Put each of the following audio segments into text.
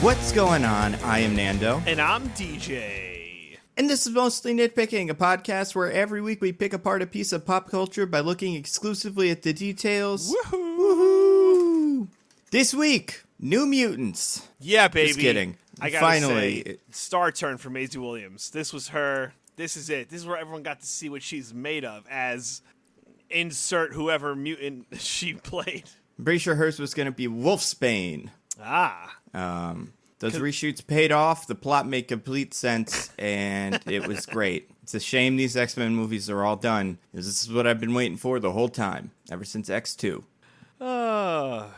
What's going on? I am Nando. And I'm DJ. And this is Mostly Nitpicking, a podcast where every week we pick apart a piece of pop culture by looking exclusively at the details. Woohoo! Woohoo! This week, New Mutants. Yeah, baby. Just kidding. I gotta Finally. say, star turn for Maisie Williams. This was her. This is it. This is where everyone got to see what she's made of as insert whoever mutant she played. I'm pretty sure hers was going to be Wolfsbane. Those reshoots paid off, the plot made complete sense, and it was great. It's a shame these X-Men movies are all done, because this is what I've been waiting for the whole time, ever since X2. I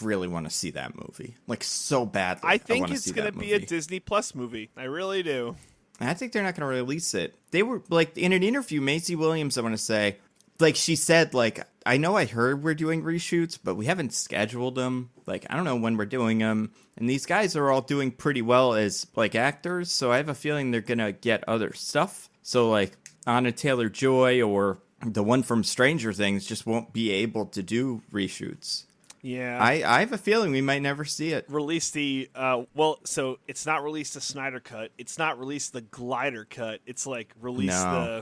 really want to see that movie, like, so badly. I think it's going to be a Disney Plus movie. I really do. I think they're not going to release it. They were, like, in an interview, Maisie Williams, I want to say, like, she said, like, I know I heard we're doing reshoots, but we haven't scheduled them. Like, I don't know when we're doing them. And these guys are all doing pretty well as, like, actors, so I have a feeling they're going to get other stuff. So, like, Anna Taylor-Joy or the one from Stranger Things just won't be able to do reshoots. Yeah. I have a feeling we might never see it. Release the, so it's not released the Snyder Cut. It's not released the Glider Cut. It's like release I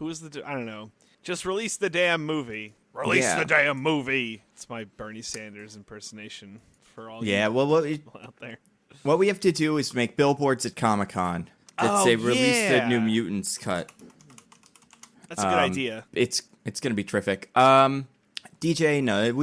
don't know. Just release the damn movie. Release the damn movie. It's my Bernie Sanders impersonation for all people out there. What we have to do is make billboards at Comic-Con that say release the New Mutants cut. That's a good idea. It's going to be terrific. DJ, no,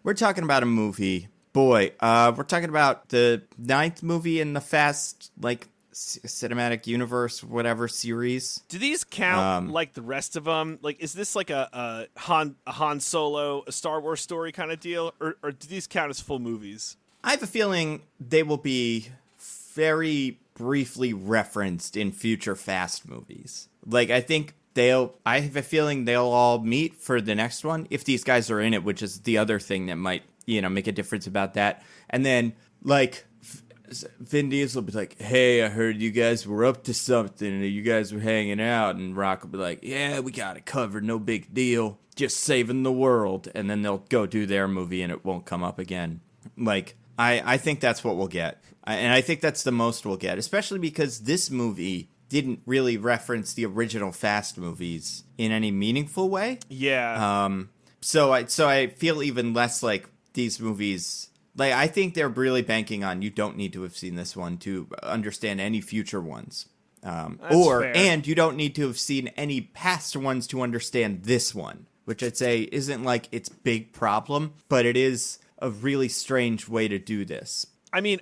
we're talking about a movie. Boy, we're talking about the 9th movie in the Fast, like, cinematic universe, whatever series. Do these count like the rest of them? Like, is this like a Han Solo, a Star Wars story kind of deal, or do these count as full movies? I have a feeling they will be very briefly referenced in future Fast movies. Like, I have a feeling they'll all meet for the next one if these guys are in it, which is the other thing that might, make a difference about that. And then, like, Vin Diesel will be like, hey, I heard you guys were up to something and you guys were hanging out. And Rock will be like, yeah, we got it covered. No big deal. Just saving the world. And then they'll go do their movie and it won't come up again. Like, I think that's what we'll get. And I think that's the most we'll get, especially because this movie didn't really reference the original Fast movies in any meaningful way. Yeah. So I feel even less like these movies. Like, I think they're really banking on you don't need to have seen this one to understand any future ones. And you don't need to have seen any past ones to understand this one, which I'd say isn't like its big problem, but it is a really strange way to do this. I mean,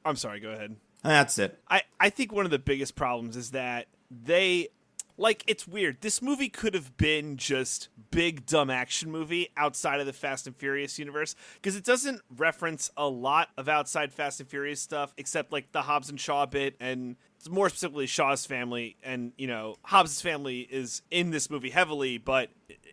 I'm sorry, go ahead. That's it. I think one of the biggest problems is that it's weird. This movie could have been just big, dumb action movie outside of the Fast and Furious universe, because it doesn't reference a lot of outside Fast and Furious stuff, except, like, the Hobbs and Shaw bit, and more specifically Shaw's family. And, Hobbs' family is in this movie heavily, but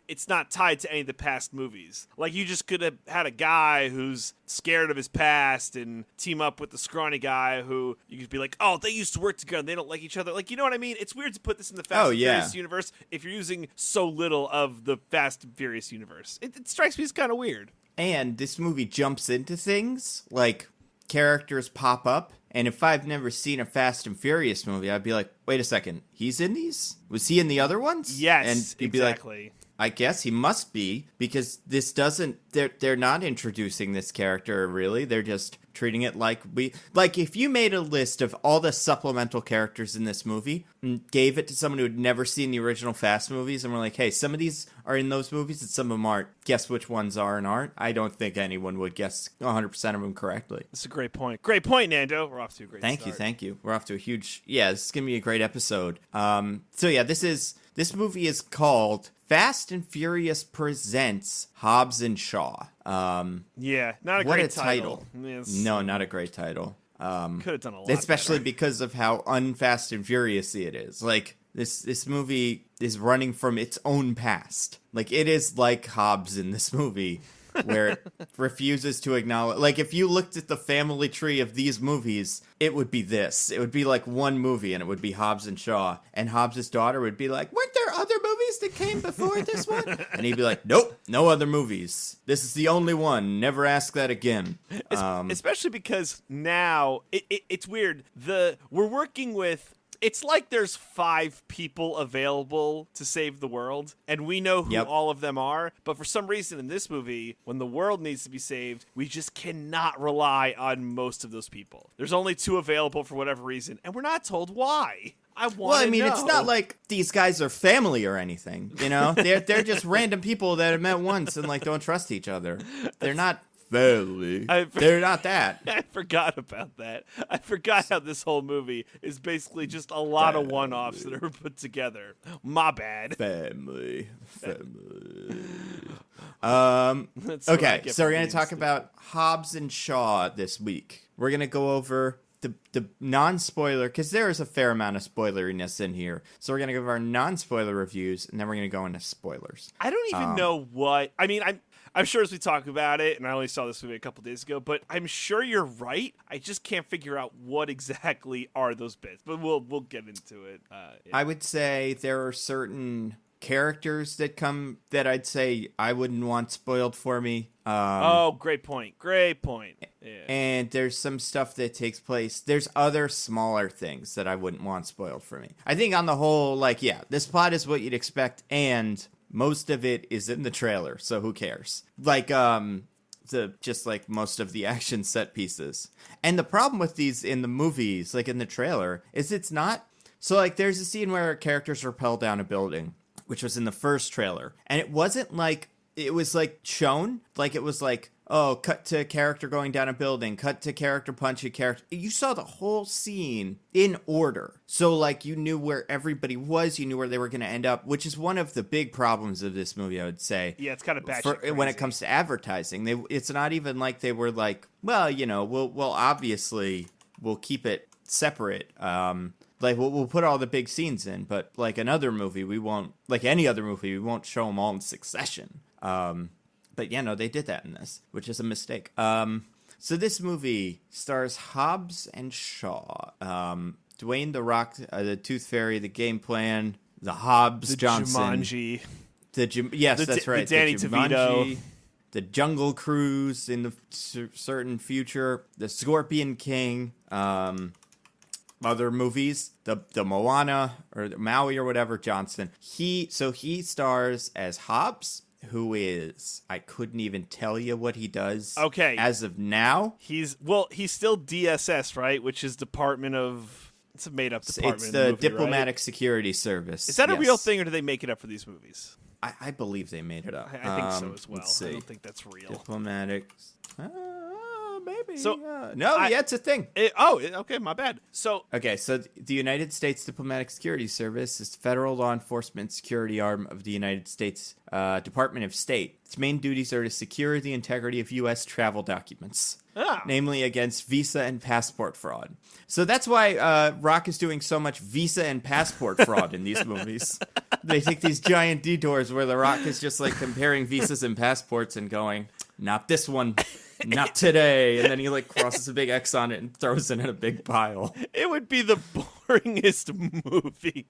it's not tied to any of the past movies. Like, you just could have had a guy who's scared of his past and team up with the scrawny guy who you could be like, oh, they used to work together and they don't like each other. Like, you know what I mean? It's weird to put this in the Fast and Furious universe if you're using so little of the Fast and Furious universe. It strikes me as kind of weird. And this movie jumps into things, like characters pop up. And if I've never seen a Fast and Furious movie, I'd be like, wait a second, he's in these? Was he in the other ones? Yes, and you'd exactly. Be like, I guess he must be, because this doesn't, they're not introducing this character, really. They're just treating it like if you made a list of all the supplemental characters in this movie and gave it to someone who had never seen the original Fast movies and were like, hey, some of these are in those movies and some of them aren't. Guess which ones are and aren't? I don't think anyone would guess 100% of them correctly. That's a great point. Great point, Nando. We're off to a great start. Thank you. We're off to a huge, this is going to be a great episode. This movie is called Fast and Furious Presents Hobbs and Shaw. Not a great title. No, not a great title. Could have done a lot especially better. Because of how unfast and furious-y it is. Like, this movie is running from its own past. Like, it is like Hobbs in this movie, where it refuses to acknowledge. Like, if you looked at the family tree of these movies, it would be this. It would be like one movie, and it would be Hobbs and Shaw. And Hobbs' daughter would be like, weren't there other movies movies that came before this one? And he'd be like, nope, no other movies. This is the only one. Never ask that again. Especially because now, it's weird. We're working with... It's like there's 5 people available to save the world, and we know who all of them are. But for some reason in this movie, when the world needs to be saved, we just cannot rely on most of those people. There's only 2 available for whatever reason, and we're not told why. It's not like these guys are family or anything, you know? They're just random people that have met once and, like, don't trust each other. They're not family. They're not that. I forgot about that. I forgot how this whole movie is basically just a lot of one-offs that are put together. My bad. Family. Okay, so we're going to talk about Hobbs and Shaw this week. We're going to go over the non-spoiler, because there is a fair amount of spoileriness in here. So we're going to give our non-spoiler reviews, and then we're going to go into spoilers. I don't even know what... I mean, I'm sure as we talk about it, and I only saw this movie a couple days ago, but I'm sure you're right. I just can't figure out what exactly are those bits, but we'll get into it. I would say there are certain characters that I'd say I wouldn't want spoiled for me. Great point. Yeah. And there's some stuff that takes place. There's other smaller things that I wouldn't want spoiled for me. I think on the whole, like, yeah, this plot is what you'd expect, and most of it is in the trailer, so who cares? Like, just like most of the action set pieces. And the problem with these in the movies, like in the trailer, is it's not... So, like, there's a scene where characters rappel down a building, which was in the first trailer. And it wasn't like... It was, like, shown. Like, it was like, oh, cut to character going down a building, cut to character punching character. You saw the whole scene in order. So, like, you knew where everybody was. You knew where they were going to end up, which is one of the big problems of this movie, I would say. Yeah, it's kind of batshit crazy. When it comes to advertising. It's not even like they were like, well, you know, we'll obviously, we'll keep it separate. Like, we'll put all the big scenes in, but like another movie, we won't, like any other movie, we won't show them all in succession. But yeah, no, they did that in this, which is a mistake. So this movie stars Hobbs and Shaw. Dwayne The Rock, the Tooth Fairy, the Game Plan, the Hobbs Johnson. Jumanji. That's right. The Danny DeVito. The Jungle Cruise in the certain future. The Scorpion King. Other movies, the Moana or the Maui or whatever Johnson. He stars as Hobbs, who is, I couldn't even tell you what he does. Okay, as of now, he's still DSS, right? Which is Department of... It's a made up department. It's the Diplomatic Security Service. Is that a real thing, or do they make it up for these movies? I believe they made it up. I think so as well. I don't think that's real. Diplomatic. Maybe. So it's a thing. Okay, my bad. So the United States Diplomatic Security Service is the federal law enforcement security arm of the United States Department of State. Its main duties are to secure the integrity of U.S. travel documents, namely against visa and passport fraud. So that's why Rock is doing so much visa and passport fraud in these movies. They take these giant detours where The Rock is just like comparing visas and passports and going, not this one. Not today. And then he like crosses a big X on it and throws it in a big pile. It would be the boringest movie.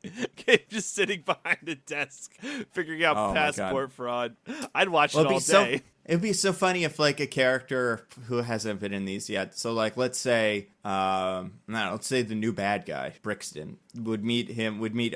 Just sitting behind a desk figuring out passport fraud. I'd watch it all day. It'd be so funny if like a character who hasn't been in these yet. So like let's say let's say the new bad guy, Brixton, would meet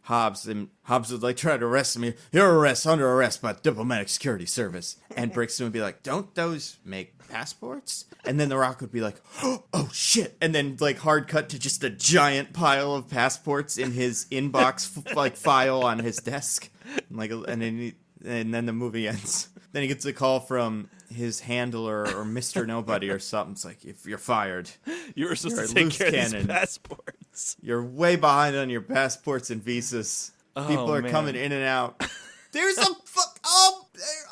Hobbs, and Hobbs would like try to arrest me. You're under arrest by Diplomatic Security Service. And Brixton would be like, don't those make passports? And then The Rock would be like, oh shit. And then like hard cut to just a giant pile of passports in his inbox file on his desk. And then the movie ends. Then he gets a call from his handler or Mr. Nobody or something. It's like, if you're fired. You were supposed to take care of his passports. You're way behind on your passports and visas. People are coming in and out. There's a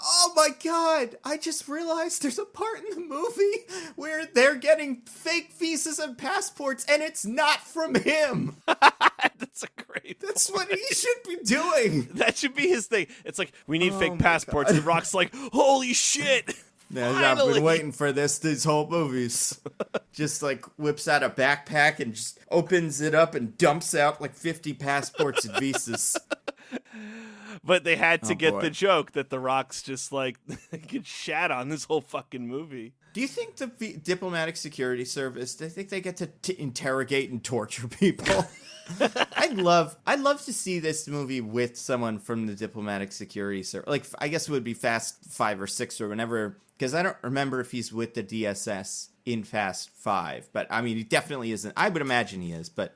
oh my god. I just realized there's a part in the movie where they're getting fake visas and passports and it's not from him. That's a great That's point. what he should be doing. That should be his thing. It's like, we need fake passports. And Rock's like, holy shit. I've been waiting for these whole movies. Just like whips out a backpack and just opens it up and dumps out like 50 passports and visas. But they had to get boy. the joke that The Rock's just like gets shat on this whole fucking movie. Do you think the diplomatic security service, do you think they get to interrogate and torture people? I'd love to see this movie with someone from the diplomatic security service. Like, I guess it would be Fast 5 or 6 or whenever, because I don't remember if he's with the DSS in Fast 5, but I mean, he definitely isn't. I would imagine he is, but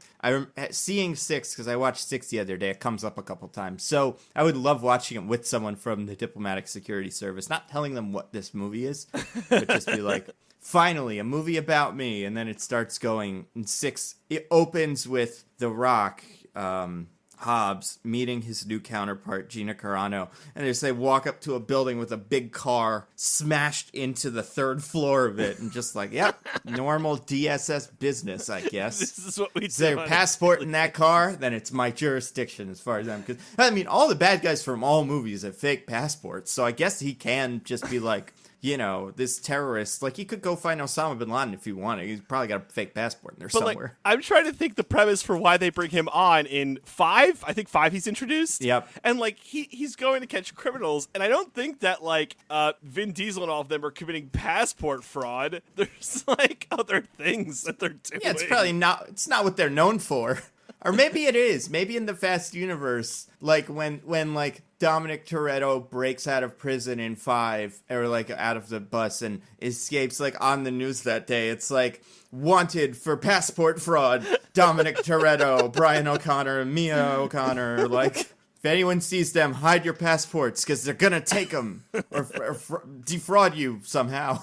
seeing 6, because I watched 6 the other day, it comes up a couple times. So I would love watching it with someone from the diplomatic security service, not telling them what this movie is, but just be like, finally, a movie about me. And then it starts going in 6. It opens with The Rock, Hobbs, meeting his new counterpart, Gina Carano. And they walk up to a building with a big car smashed into the 3rd floor of it. And just like, yep, normal DSS business, I guess. This is what we do. Is there a passport in that car? Then it's my jurisdiction as far as I'm concerned. I mean, all the bad guys from all movies have fake passports. So I guess he can just be like, you know, this terrorist, like, he could go find Osama bin Laden if he wanted. He's probably got a fake passport in there somewhere. Like, I'm trying to think the premise for why they bring him on in 5. I think 5 he's introduced. Yep. And, like, he's going to catch criminals. And I don't think that, like, Vin Diesel and all of them are committing passport fraud. There's, like, other things that they're doing. Yeah, it's probably not, it's not what they're known for. Or maybe it is. Maybe in the Fast universe, like, when like, Dominic Toretto breaks out of prison in 5, or like out of the bus and escapes, like on the news that day, it's like, wanted for passport fraud, Dominic Toretto, Brian O'Connor, Mia O'Connor, like, if anyone sees them, hide your passports because they're gonna take them or defraud you somehow.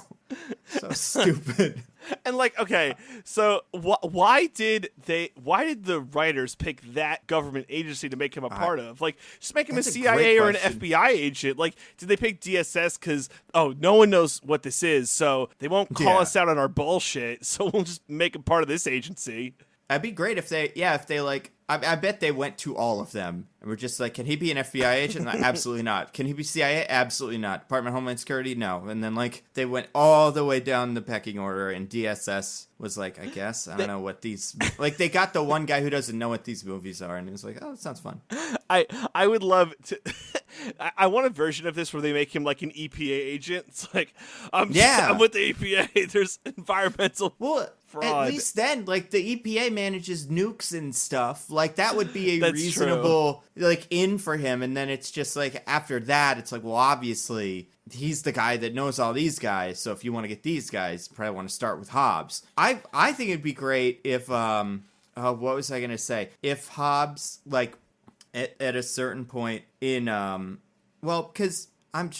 So stupid. And like, okay, so why did the writers pick that government agency to make him a part of? Like, just make him a CIA or an FBI agent. Like, did they pick DSS because, oh, no one knows what this is, so they won't call us out on our bullshit, so we'll just make him part of this agency. That'd be great if they like, I bet they went to all of them and were just like, can he be an FBI agent? Absolutely not. Can he be CIA? Absolutely not. Department of Homeland Security? No. And then, like, they went all the way down the pecking order, and DSS was like, I guess, I don't know what these, like, they got the one guy who doesn't know what these movies are, and he was like, oh, that sounds fun. I would love to, I want a version of this where they make him like an EPA agent. It's like, I'm with the EPA. There's environmental fraud. At least then, like, the EPA manages nukes and stuff. Like, that would be a reasonable, like, in for him. And then it's just like, after that, it's like, well, obviously, he's the guy that knows all these guys. So if you want to get these guys, you probably want to start with Hobbs. I think it'd be great if, what was I going to say? If Hobbs, like, at a certain point in, well, because I'm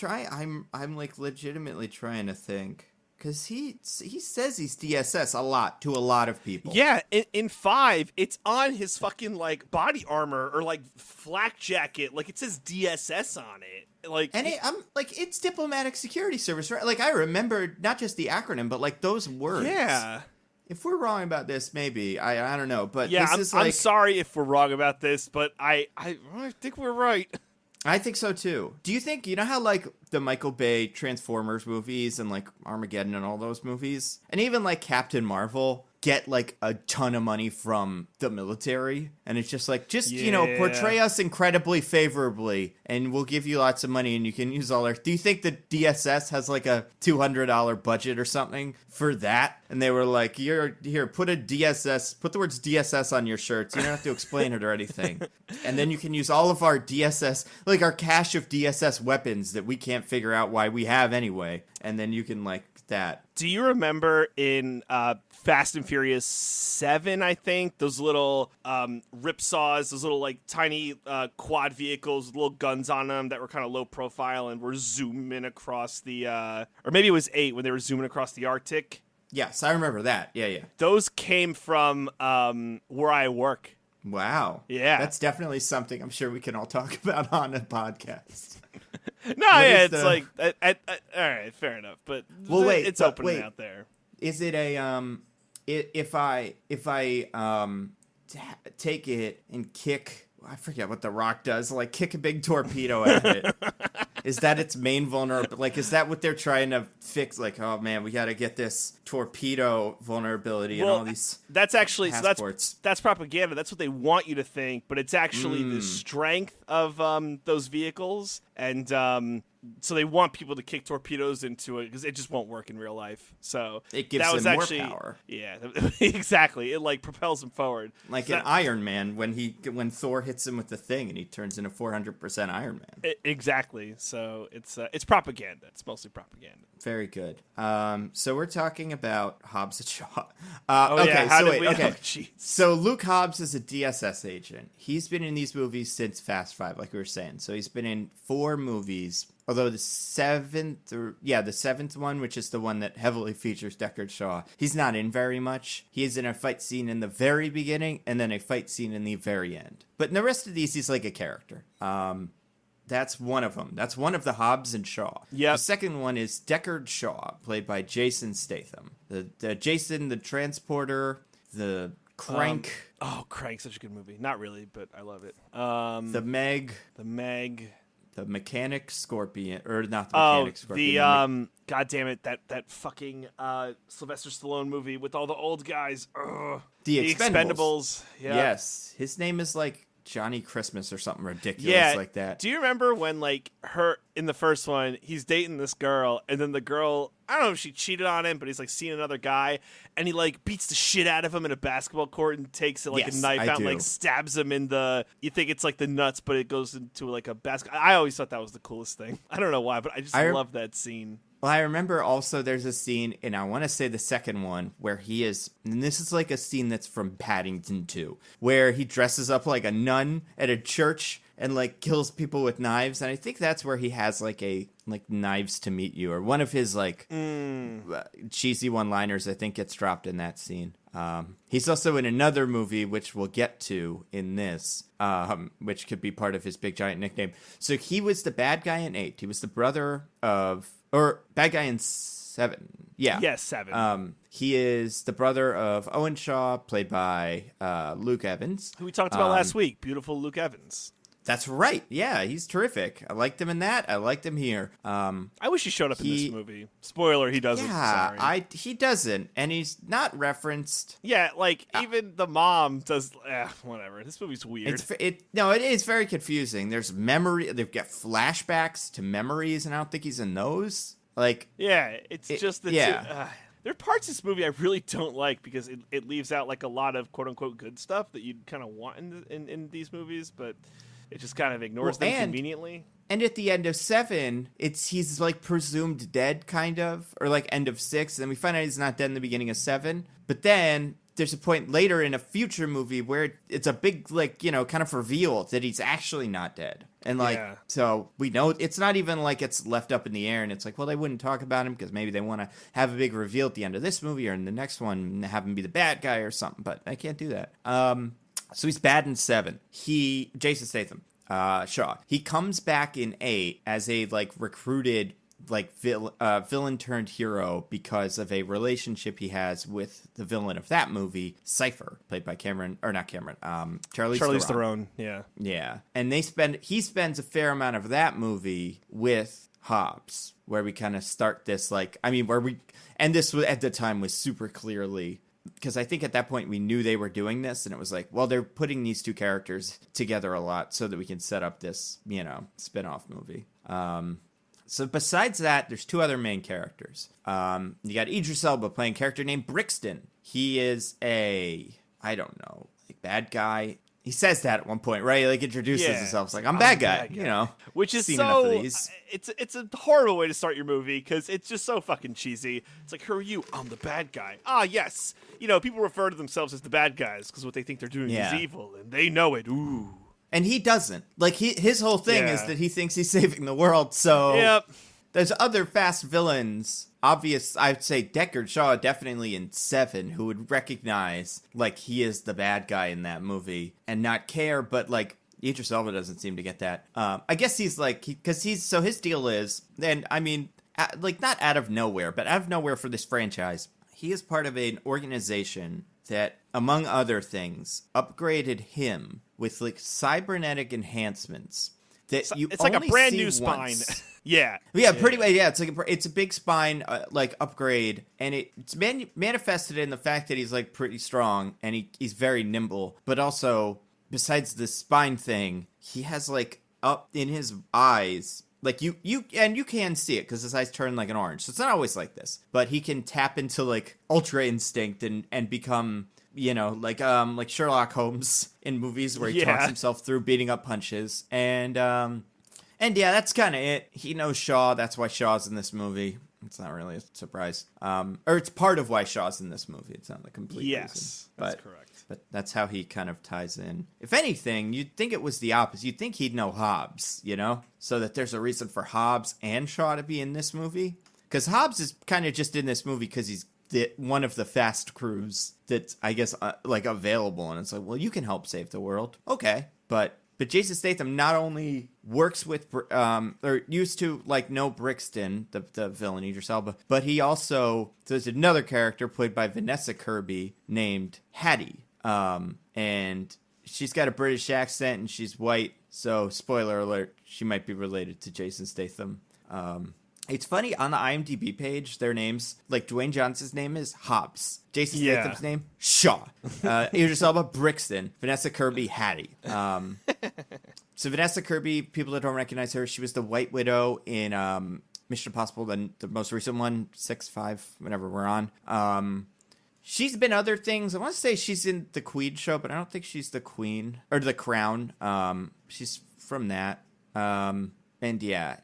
like legitimately trying to think. Because he says he's DSS a lot to a lot of people. Yeah, in 5, it's on his fucking, like, body armor or, like, flak jacket. Like, it says DSS on it. Like, and I'm like, it's Diplomatic Security Service, right? Like, I remember not just the acronym, but, like, those words. Yeah. If we're wrong about this, maybe. I don't know. But yeah, this is like, I'm sorry if we're wrong about this, but I think we're right. I think so too. Do you think, you know how like the Michael Bay Transformers movies and like Armageddon and all those movies, and even like Captain Marvel get like a ton of money from the military, and it's just like, you know, portray us incredibly favorably and we'll give you lots of money and you can use all our, do you think the DSS has like a $200 budget or something for that? And they were like, here, put the words DSS on your shirts, you don't have to explain it or anything, and then you can use all of our DSS, like our cache of DSS weapons that we can't figure out why we have anyway, and then you can like that. Do you remember in Fast and Furious 7, I think, those little ripsaws, those little like tiny quad vehicles with little guns on them that were kind of low profile and were zooming across the, or maybe it was 8 when they were zooming across the Arctic? Yes, I remember that. Yeah. Those came from where I work. Wow. Yeah. That's definitely something I'm sure we can all talk about on a podcast. No, yeah, it's like, all right, fair enough. But it's open out there. Is it a, if I take it and kick, I forget what The Rock does, like kick a big torpedo at it, Is that its main vulnerability? Like, is that what they're trying to fix? Like, oh man, we got to get this torpedo vulnerability and all these. That's actually passports. that's propaganda. That's what they want you to think, but it's actually the strength of those vehicles, and so they want people to kick torpedoes into it because it just won't work in real life. So it gives that was them more actually, power. Yeah, exactly. It like propels them forward. Like in Iron Man when Thor hits him with the thing and he turns into 400% Iron Man. Exactly. So it's propaganda. It's mostly propaganda. Very good. So we're talking about Hobbs and Shaw. So Luke Hobbs is a DSS agent. He's been in these movies since Fast Five, like we were saying. So he's been in 4 movies. Although the seventh one, which is the one that heavily features Deckard Shaw, he's not in very much. He is in a fight scene in the very beginning and then a fight scene in the very end. But in the rest of these, he's like a character. That's one of them. That's one of the Hobbs and Shaw. Yep. The second one is Deckard Shaw, played by Jason Statham. The Jason, the Transporter, the Crank. Crank, such a good movie. Not really, but I love it. The Meg. The Mechanic Scorpion, or not the Mechanic Scorpion. God damn it, that fucking Sylvester Stallone movie with all the old guys. The Expendables. Yeah. Yes, his name is like Johnny Christmas or something ridiculous like that. Do you remember when like her in the first one, he's dating this girl, and then the girl, I don't know if she cheated on him, but he's like seeing another guy, and he like beats the shit out of him in a basketball court and takes a knife out and like stabs him in the. You think it's like the nuts, but it goes into like a basket. I always thought that was the coolest thing. I don't know why, but I just love that scene. Well, I remember also there's a scene, and I want to say the second one, where he is, and this is like a scene that's from Paddington 2, where he dresses up like a nun at a church and like kills people with knives, and I think that's where he has like Knives to Meet You, or one of his like cheesy one-liners I think gets dropped in that scene. He's also in another movie, which we'll get to in this, which could be part of his big giant nickname. So he was the bad guy in 8. He was the brother of... Or bad guy in 7. Yeah. Yes, 7. He is the brother of Owen Shaw, played by Luke Evans. Who we talked about last week. Beautiful Luke Evans. That's right. Yeah, he's terrific. I liked him in that. I liked him here. I wish he showed up in this movie. Spoiler, he doesn't. Yeah, sorry. He doesn't. And he's not referenced. Yeah, like even the mom does. Whatever. This movie's weird. It is very confusing. There's memory. They've got flashbacks to memories, and I don't think he's in those. Like, yeah, just the two. There are parts of this movie I really don't like because it leaves out like a lot of quote unquote good stuff that you'd kind of want in these movies, but it just kind of ignores them conveniently. And at the end of 7, he's like presumed dead, kind of, or like end of 6. And then we find out he's not dead in the beginning of 7. But then there's a point later in a future movie where it's a big, like, kind of reveal that he's actually not dead. And so we know it's not even like it's left up in the air and it's like, well, they wouldn't talk about him because maybe they want to have a big reveal at the end of this movie or in the next one, have him be the bad guy or something. But I can't do that. So he's bad in 7. Jason Statham. Shaw. He comes back in 8 as a like recruited like villain turned hero because of a relationship he has with the villain of that movie, Cypher, played by Charlize Theron. Yeah. And he spends a fair amount of that movie with Hobbs, where we kind of start this this at the time was super clearly. Because I think at that point we knew they were doing this, and it was like, well, they're putting these two characters together a lot so that we can set up this, spin-off movie. So besides that, there's 2 other main characters. You got Idris Elba playing a character named Brixton. He is bad guy. He says that at one point, right? Like introduces himself. It's like, I'm bad guy, Which is so... It's a horrible way to start your movie because it's just so fucking cheesy. It's like, who are you? I'm the bad guy. Ah, yes. People refer to themselves as the bad guys because what they think they're doing is evil, and they know it. Ooh. And he doesn't. Like, his whole thing is that he thinks he's saving the world, so... There's other fast villains. I'd say Deckard Shaw definitely in 7, who would recognize, like, he is the bad guy in that movie and not care, but, like, Idris Elba doesn't seem to get that. I guess he's, like, so his deal is, and, I mean, not out of nowhere, but out of nowhere for this franchise, he is part of an organization that, among other things, upgraded him with, like, cybernetic enhancements that it's like a brand new spine. Yeah. Yeah, pretty much. Yeah, it's a big spine like upgrade, and it's manifested in the fact that he's like pretty strong and he's very nimble, but also besides the spine thing, he has like up in his eyes. Like you can see it because his eyes turn like an orange. So it's not always like this, but he can tap into like ultra instinct and become, like Sherlock Holmes in movies where he talks himself through beating up punches. And yeah, that's kind of it. He knows Shaw. That's why Shaw's in this movie. It's not really a surprise. Or it's part of why Shaw's in this movie. It's not the complete reason. That's correct. But that's how he kind of ties in. If anything, you'd think it was the opposite. You'd think he'd know Hobbs, So that there's a reason for Hobbs and Shaw to be in this movie. Because Hobbs is kind of just in this movie because he's one of the fast crews that's, I guess, like available. And it's like, well, you can help save the world. Okay. But Jason Statham not only works with, or used to, like, know Brixton, the villain Idris Elba, but he also, there's another character played by Vanessa Kirby named Hattie. And she's got a British accent and she's white, so spoiler alert, she might be related to Jason Statham. It's funny, on the IMDb page, their names, like Dwayne Johnson's name is Hobbs. Jason Statham's name, Shaw. Idris Elba, Brixton. Vanessa Kirby, Hattie. So Vanessa Kirby, people that don't recognize her, she was the White Widow in Mission Impossible, the most recent one, 6, 5, whatever we're on. She's been other things. I want to say she's in the Queen show, but I don't think she's the Queen, or the Crown. She's from that. And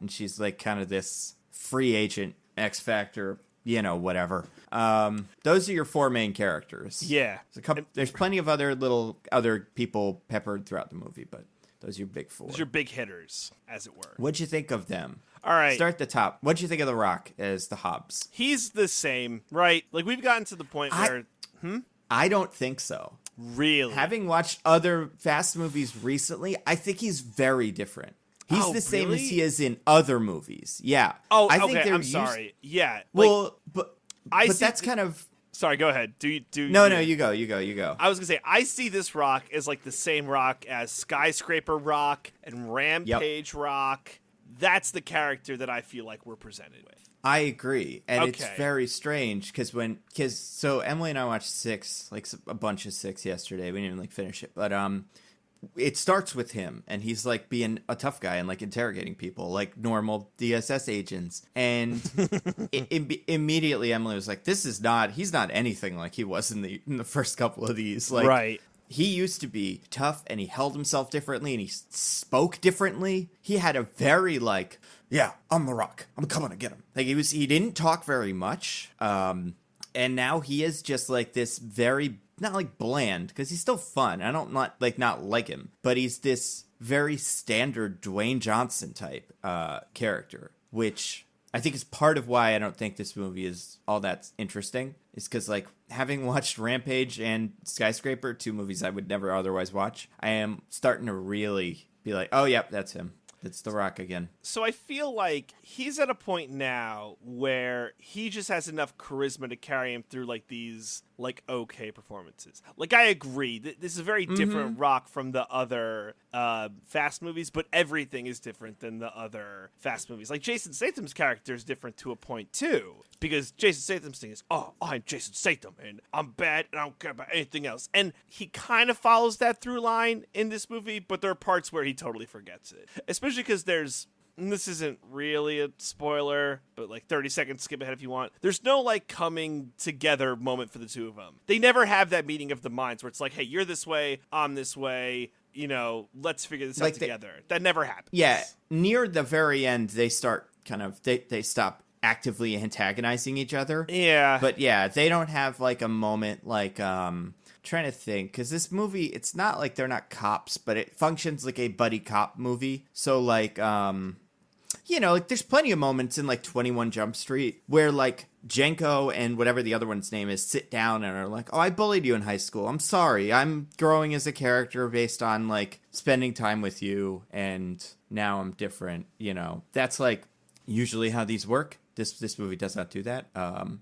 she's like kind of this free agent, X Factor, whatever. Those are your 4 main characters. Yeah. There's plenty of other people peppered throughout the movie, but those are your big 4. Those are your big hitters, as it were. What'd you think of them? All right. Start at the top. What'd you think of The Rock as the Hobbs? He's the same, right? Like, we've gotten to the point where... I don't think so. Really? Having watched other Fast movies recently, I think he's very different. He's the same as he is in other movies. Yeah. Oh, I think I'm sorry. Yeah. Well, but that's kind of... Sorry, go ahead. No, you go. I was going to say, I see this Rock as like the same Rock as Skyscraper Rock and Rampage Rock. That's the character that I feel like we're presented with. I agree. And it's very strange because so Emily and I watched 6, like a bunch of 6 yesterday. We didn't finish it. But it starts with him and he's like being a tough guy and like interrogating people like normal DSS agents. And immediately Emily was like, he's not anything like he was in the first couple of these. Like, right. He used to be tough and he held himself differently and he spoke differently. He had a very yeah, I'm the Rock. I'm coming to get him. Like he didn't talk very much. And now he is just like this very, not like bland, because he's still fun. I don't not like him, but he's this very standard Dwayne Johnson type character, which I think is part of why I don't think this movie is all that interesting. Is because having watched Rampage and Skyscraper, 2 movies I would never otherwise watch, I am starting to really be like, oh, yep, that's him. It's The Rock again. So I feel like he's at a point now where he just has enough charisma to carry him through these okay performances. I agree. This is a very different Rock from the other Fast movies, but everything is different than the other Fast movies. Jason Statham's character is different to a point too, because Jason Statham's thing is, oh, I'm Jason Statham and I'm bad and I don't care about anything else. And he kind of follows that through line in this movie, but there are parts where he totally forgets it. Especially because this isn't really a spoiler, but 30 seconds skip ahead if you want. There's no coming together moment for the 2 of them. They never have that meeting of the minds where it's hey, you're this way, I'm this way, let's figure this out together. That never happens. Yeah, near the very end, they start they stop actively antagonizing each other. Yeah. But yeah, they don't have a moment trying to think, because this movie, it's not like they're not cops, but it functions like a buddy cop movie. So there's plenty of moments in 21 Jump Street where Jenko and whatever the other one's name is sit down and are like, oh, I bullied you in high school. I'm sorry. I'm growing as a character based on spending time with you and now I'm different. That's usually how these work. This movie does not do that.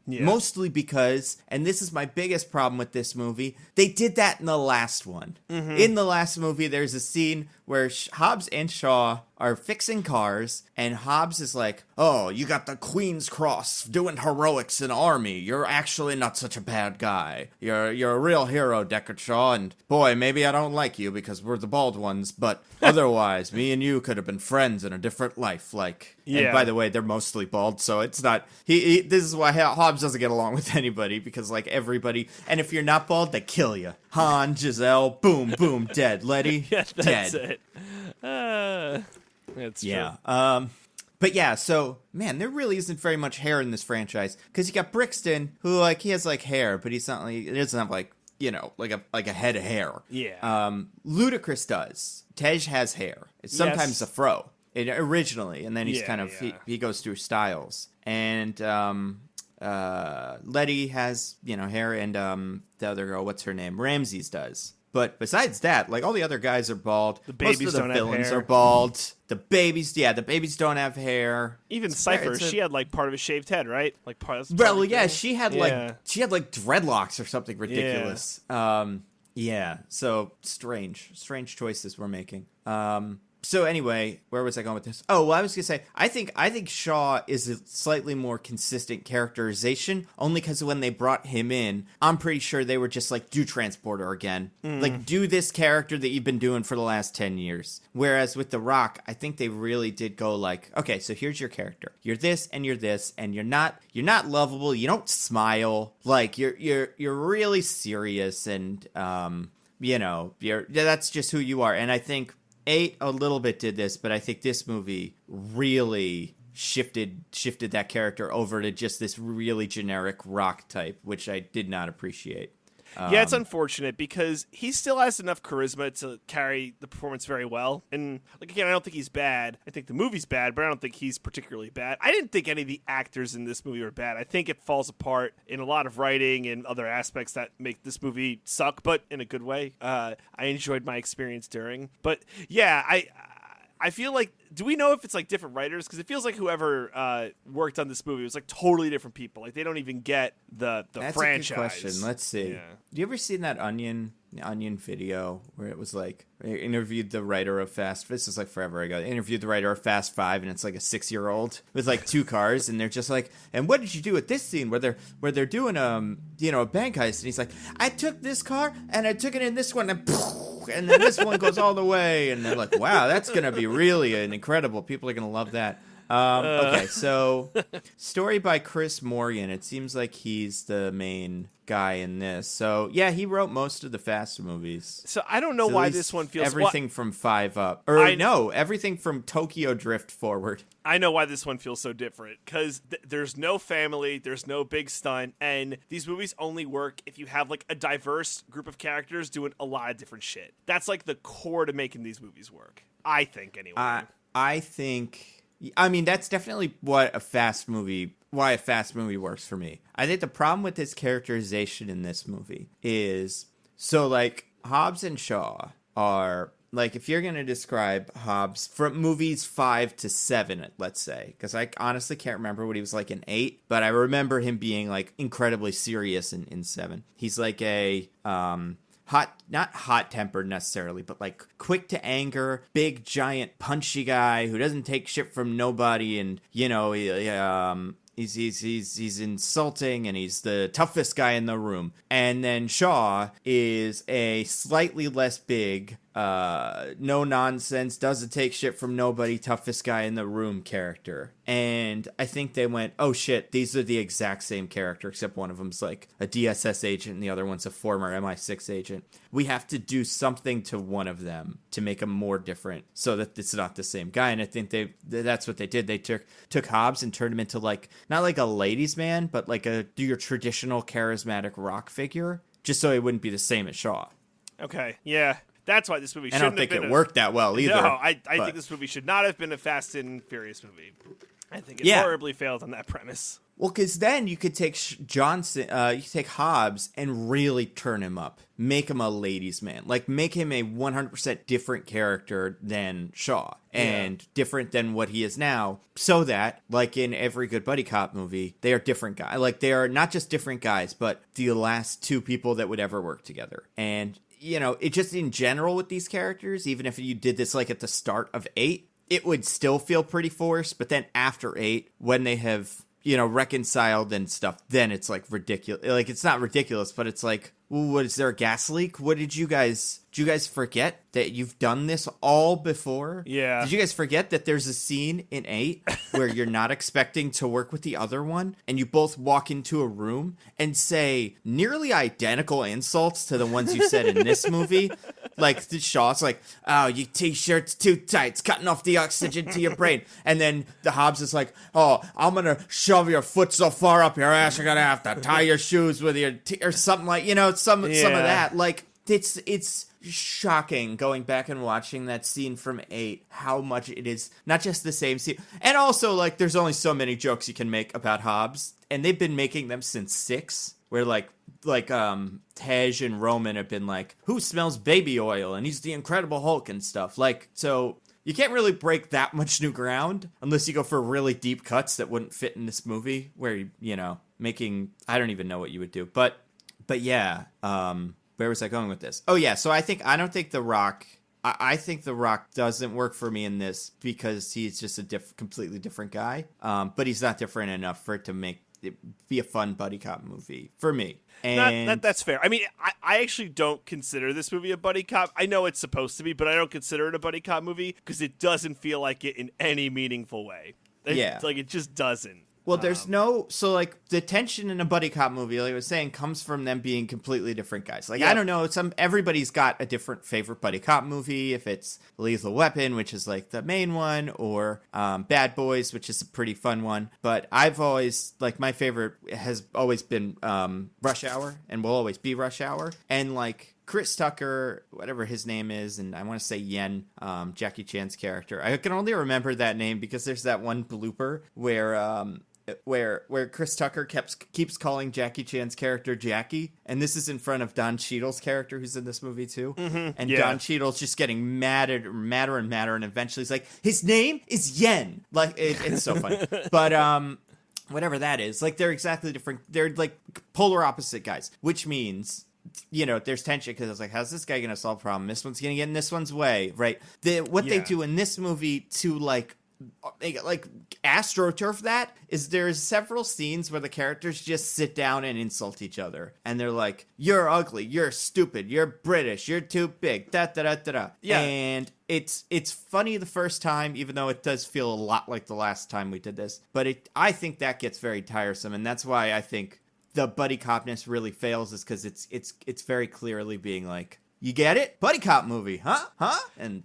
Mostly because, and this is my biggest problem with this movie, they did that in the last one. Mm-hmm. In the last movie, there's a scene where Hobbs and Shaw are fixing cars, and Hobbs is like, oh, you got the Queen's Cross doing heroics in army. You're actually not such a bad guy. You're a real hero, Deckard Shaw, and boy, maybe I don't like you because we're the bald ones, but otherwise, me and you could have been friends in a different life, like... Yeah. And by the way, they're mostly bald, so it's not... This is why Hobbs doesn't get along with anybody, because, like, everybody... And if you're not bald, they kill you. Han, Giselle, boom, boom, dead. Letty, yeah, that's dead. It. That's yeah. true. But yeah, so, man, there really isn't very much hair in this franchise, because you got Brixton, who, like, he has, like, hair, but he's not, like... He doesn't have, like, you know, like a head of hair. Yeah. Ludacris does. Tej has hair. It's sometimes a fro. Originally, and then he's he goes through styles. And Letty has, you know, hair, and the other girl, what's her name? Ramses does. But besides that, like, all the other guys are bald. The babies Most of the don't have villains hair. are bald. The babies don't have hair. Even Cypher, she had like part of a shaved head, right? Like well, yeah, she had like dreadlocks or something ridiculous. Yeah. So strange choices we're making. So anyway, where was I going with this? Oh, well, I was going to say, I think Shaw is a slightly more consistent characterization, only because when they brought him in, I'm pretty sure they were just like, do Transporter again. Like, do this character that you've been doing for the last 10 years. Whereas with The Rock, I think they really did go like, okay, so here's your character. You're this, and you're not lovable, you don't smile, like, you're really serious, and, you know, that's just who you are. And I think 8 a little bit did this, but I think this movie really shifted that character over to just this really generic Rock type, which I did not appreciate. Yeah, it's unfortunate because he still has enough charisma to carry the performance very well. And, like, again, I don't think he's bad. I think the movie's bad, but I don't think he's particularly bad. I didn't think any of the actors in this movie were bad. I think it falls apart in a lot of writing and other aspects that make this movie suck, but in a good way. I enjoyed my experience during. But, yeah, I feel like, do we know if it's like different writers? Because it feels like whoever worked on this movie was like totally different people. Like they don't even get the That's franchise. That's a good question. Let's see. Yeah. You ever seen that Onion video where it was like they interviewed the writer of Fast? This is like forever ago. They interviewed the writer of Fast 5, and it's like a 6-year-old with like 2 cars, and they're just like, and what did you do at this scene where they're doing a bank heist? And he's like, I took this car and I took it in this one, and then this one goes all the way, and they're like, wow, that's gonna be really incredible. People are gonna love that. Okay, so story by Chris Morgan. It seems like he's the main guy in this. So yeah, he wrote most of the Fast movies. So I don't know why this one feels everything from 5 up, everything from Tokyo Drift forward. I know why this one feels so different because there's no family, there's no big stunt, and these movies only work if you have like a diverse group of characters doing a lot of different shit. That's like the core to making these movies work. I think anyway. I think. I mean, that's definitely why a fast movie works for me. I think the problem with his characterization in this movie is, so like Hobbs and Shaw are like, if you're going to describe Hobbs from movies 5 to 7, let's say, because I honestly can't remember what he was like in 8, but I remember him being like incredibly serious in 7. He's like a, not hot-tempered necessarily, but like quick to anger, big, giant, punchy guy who doesn't take shit from nobody, and you know, he's insulting, and he's the toughest guy in the room. And then Shaw is a slightly less big, no nonsense, doesn't take shit from nobody, toughest guy in the room character. And I think they went, oh shit, these are the exact same character, except one of them's like a DSS agent and the other one's a former MI6 agent. We have to do something to one of them to make them more different so that it's not the same guy. And I think that's what they did. They took Hobbs and turned him into like, not like a ladies' man, but like your traditional charismatic rock figure, just so it wouldn't be the same as Shaw. Okay, yeah. That's why this movie shouldn't have been. I don't think it worked that well either. No, I think this movie should not have been a Fast and Furious movie. I think it horribly failed on that premise. Well, because then you could take Johnson, you could take Hobbs and really turn him up, make him a ladies' man, like make him a 100% different character than Shaw and different than what he is now, so that, like in every good buddy cop movie, they are different guys. Like they are not just different guys, but the last 2 people that would ever work together. And it just in general with these characters, even if you did this like at the start of 8, it would still feel pretty forced. But then after 8, when they have, reconciled and stuff, then it's like ridiculous. Like, it's not ridiculous, but it's like, what is there, a gas leak? What did you guys forget that you've done this all before? Yeah. Did you guys forget that there's a scene in 8 where you're not expecting to work with the other one, and you both walk into a room and say nearly identical insults to the ones you said in this movie? Like, the Shaw's like, oh, your t-shirt's too tight, it's cutting off the oxygen to your brain. And then the Hobbs is like, oh, I'm gonna shove your foot so far up your ass, you're gonna have to tie your shoes with your or something like, some of that. Like, it's shocking going back and watching that scene from 8, how much it is not just the same scene. And also, like, there's only so many jokes you can make about Hobbs, and they've been making them since 6, where like Tej and Roman have been like, who smells baby oil, and he's the Incredible Hulk and stuff. Like, so you can't really break that much new ground unless you go for really deep cuts that wouldn't fit in this movie, where making, I don't even know what you would do. But yeah, where was I going with this? Oh yeah, so I don't think The Rock, I think The Rock doesn't work for me in this because he's just a completely different guy. But he's not different enough for it to make it be a fun buddy cop movie for me. And that's fair. I mean, I actually don't consider this movie a buddy cop. I know it's supposed to be, but I don't consider it a buddy cop movie because it doesn't feel like it in any meaningful way. Like, it just doesn't. Well, there's so like the tension in a buddy cop movie, like I was saying, comes from them being completely different guys. Like, I don't know, everybody's got a different favorite buddy cop movie. If it's Lethal Weapon, which is like the main one, or Bad Boys, which is a pretty fun one. But I've always, like, my favorite has always been Rush Hour, and will always be Rush Hour. And like Chris Tucker, whatever his name is, and I want to say Yen, Jackie Chan's character. I can only remember that name because there's that one blooper where Chris Tucker keeps calling Jackie Chan's character Jackie, and this is in front of Don Cheadle's character who's in this movie too. Mm-hmm. And Don Cheadle's just getting madder and madder, and eventually he's like, his name is Yen. Like, it's so funny. But whatever that is, like, they're exactly different. They're like polar opposite guys, which means, there's tension because I was like, how's this guy going to solve a problem? This one's going to get in this one's way, right? What they do in this movie to like astroturf that is there's several scenes where the characters just sit down and insult each other, and they're like, you're ugly, you're stupid, you're British, you're too big, da da da da da. Yeah. And it's funny the first time, even though it does feel a lot like the last time we did this, but I think that gets very tiresome, and that's why I think the buddy copness really fails, is because it's very clearly being like, you get it? Buddy cop movie, huh? And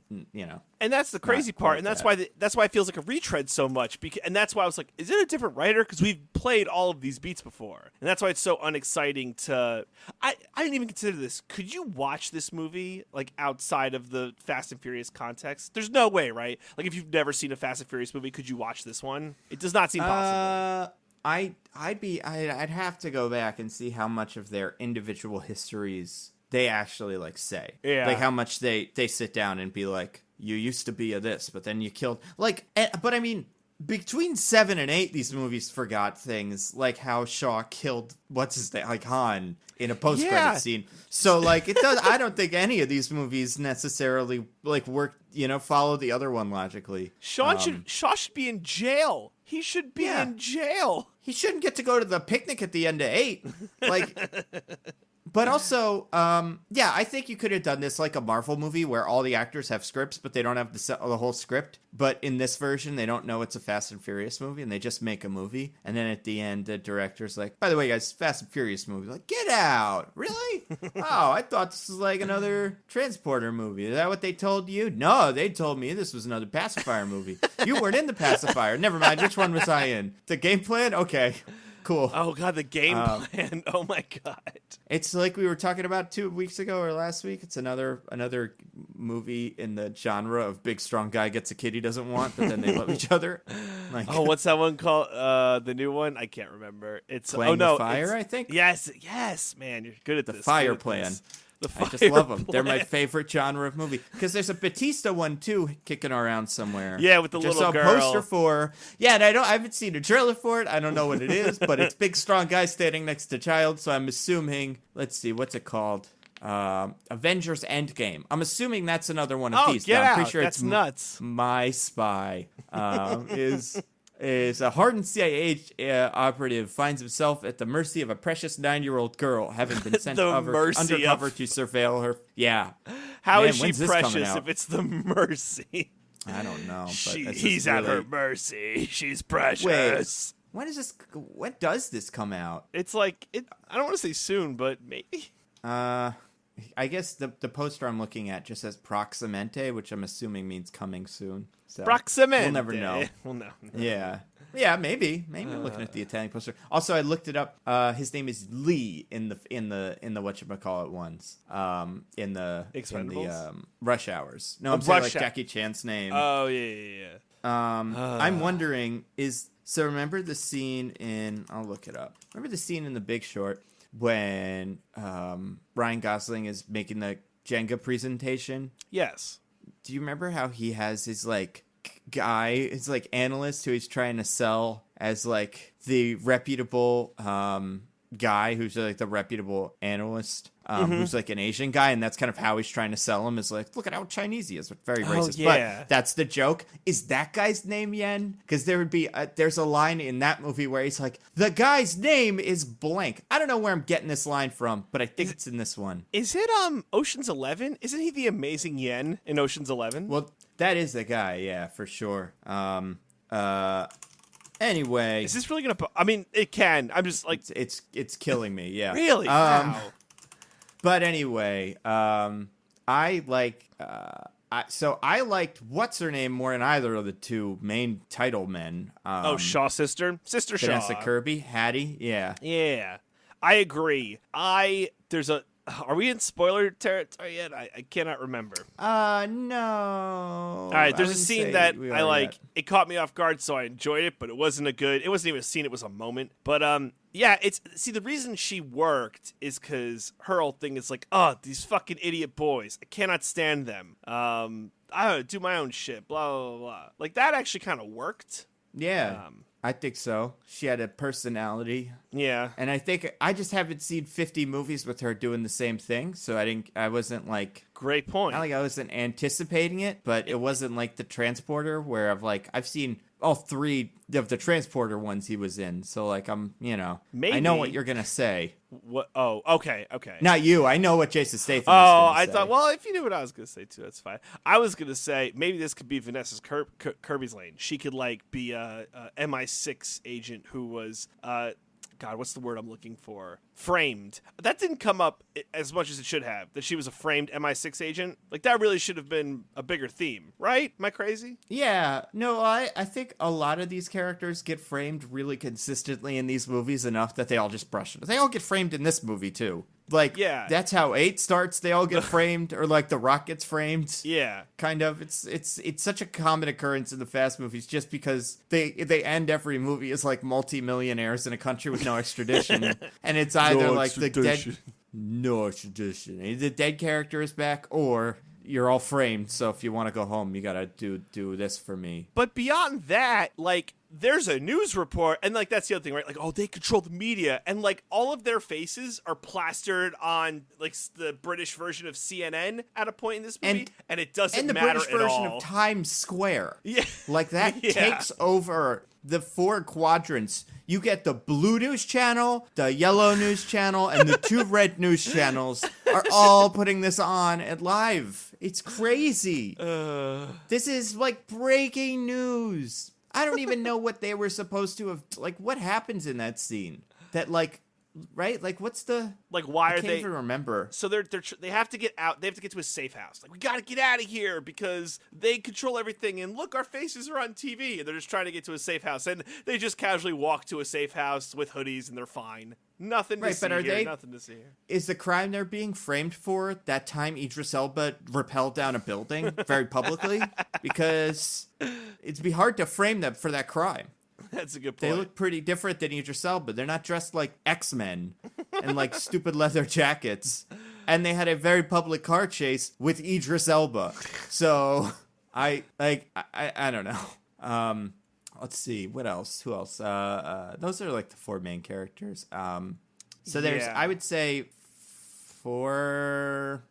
and that's the crazy part, and that's why it feels like a retread so much. And that's why I was like, is it a different writer? Because we've played all of these beats before, and that's why it's so unexciting to. I didn't even consider this. Could you watch this movie like outside of the Fast and Furious context? There's no way, right? Like, if you've never seen a Fast and Furious movie, could you watch this one? It does not seem possible. I'd have to go back and see how much of their individual histories they actually like say. Yeah. Like how much they sit down and be like, you used to be a this, but then you killed, like, but I mean, between 7 and 8, these movies forgot things like how Shaw killed what's his name, like Han, in a post-credit scene. So like, it does. I don't think any of these movies necessarily like work. Follow the other one logically. Shaw should be in jail. He should be in jail. He shouldn't get to go to the picnic at the end of 8. Like. But also, I think you could have done this like a Marvel movie where all the actors have scripts, but they don't have the whole script. But in this version, they don't know it's a Fast and Furious movie, and they just make a movie. And then at the end, the director's like, by the way, guys, Fast and Furious movie. Like, get out. Really? Oh, I thought this was like another Transporter movie. Is that what they told you? No, they told me this was another pacifier movie. You weren't in the pacifier. Never mind. Which one was I in? The game plan? Okay. Cool. Oh, God, the game plan. Oh, my God. It's like we were talking about 2 weeks ago or last week. It's another movie in the genre of big, strong guy gets a kid he doesn't want, but then they love each other. Like, what's that one called? The new one? I can't remember. It's Playing the Fire, I think? Yes, man. You're good at this. The Fire Plan. I just love them. They're my favorite genre of movie. Because there's a Batista one, too, kicking around somewhere. Yeah, with the little girl. Just a poster for. Yeah, and I haven't seen a trailer for it. I don't know what it is, but it's big, strong guy standing next to child, so I'm assuming. Let's see, what's it called? Avengers Endgame. I'm assuming that's another one of these. Get I'm out. pretty sure That's it's nuts. My Spy. Is a hardened CIA operative finds himself at the mercy of a precious 9-year-old girl, having been sent undercover to surveil her. Yeah. How Man, is she when's this coming precious out? if it's the mercy? I don't know. But He's at her mercy. She's precious. Wait, when does this come out? It's like, I don't want to say soon, but maybe. I guess the poster I'm looking at just says Proximante, which I'm assuming means coming soon. So Proximante. We'll never know. We'll know. Yeah, maybe. I'm looking at the Italian poster. Also, I looked it up. His name is Lee in the whatchamacallit ones. In the Rush Hours. No, I'm saying like Jackie Chan's name. Oh yeah. I'm wondering so remember the scene in I'll look it up. Remember the scene in The Big Short when Ryan Gosling is making the Jenga presentation? Yes. Do you remember how he has his like guy, his like analyst who he's trying to sell as like the reputable guy who's like the reputable analyst who's like an Asian guy, and that's kind of how he's trying to sell him, is like, look at how Chinese he is. Very racist. Yeah. But that's the joke. Is that guy's name Yen? Because there's a line in that movie where he's like, the guy's name is blank. I don't know where I'm getting this line from, but I think it's in this one. Is it Ocean's 11? Isn't he the amazing Yen in Ocean's 11? Well, that is the guy, yeah, for sure. Anyway, is this really gonna? I mean, it can. I'm just like, it's killing me. Yeah, really. Wow. But anyway, I liked what's her name more than either of the two main title men. Shaw sister Shaw, Vanessa Kirby, Hattie. Yeah. I agree. Are we in spoiler territory yet? I cannot remember. No. All right, there's a scene that I like. Yet. It caught me off guard, so I enjoyed it, but it wasn't even a scene, it was a moment. But yeah, the reason she worked is because her whole thing is like, these fucking idiot boys. I cannot stand them. I do my own shit, blah, blah, blah. Like, that actually kind of worked. Yeah. I think so. She had a personality. Yeah. And I think I just haven't seen 50 movies with her doing the same thing, so I wasn't like... Great point. Not like I wasn't anticipating it, but it wasn't like the Transporter where I've seen all 3 of the Transporter ones he was in, so like Maybe. I know what you're going to say. What? Oh, okay. Not you. I know what Jason Statham is Oh, I thought, well, if you knew what I was going to say too, that's fine. I was going to say maybe this could be Vanessa Kirby's lane. She could like be a MI6 agent who was God, what's the word I'm looking for? Framed. That didn't come up as much as it should have, that she was a framed MI6 agent. Like, that really should have been a bigger theme, right? Am I crazy? Yeah. No, I think a lot of these characters get framed really consistently in these movies enough that they all just brush it. They all get framed in this movie, too. Like, yeah. That's how 8 starts. They all get framed, or like The Rock gets framed. Yeah. Kind of. It's such a common occurrence in the Fast movies just because they end every movie as like multi-millionaires in a country with no extradition. And it's either like the dead... No extradition. The dead character is back, or you're all framed, so if you want to go home, you gotta do this for me. But beyond that, like, there's a news report, and like that's the other thing, right? Like, they control the media, and like all of their faces are plastered on like the British version of CNN at a point in this movie, and it doesn't matter at all. And the British version of Times Square, yeah, like that takes over the 4 quadrants. You get the blue news channel, the yellow news channel, and the 2 red news channels are all putting this on at live. It's crazy. This is like breaking news. I don't even know what they were supposed to have, like, what happens in that scene? That, like, right? Like, what's the... Like, why are I can't even remember. So they have to get out. They have to get to a safe house. Like, we got to get out of here because they control everything. And look, our faces are on TV. And they're just trying to get to a safe house. And they just casually walk to a safe house with hoodies, and they're fine. Nothing to see here. Nothing to see here. Is the crime they're being framed for that time Idris Elba rappelled down a building very publicly? Because it'd be hard to frame them for that crime. That's a good point. They look pretty different than Idris Elba. They're not dressed like X-Men and like stupid leather jackets. And they had a very public car chase with Idris Elba. So I don't know. Let's see. What else? Who else? Those are like the 4 main characters. So there's, I would say, for...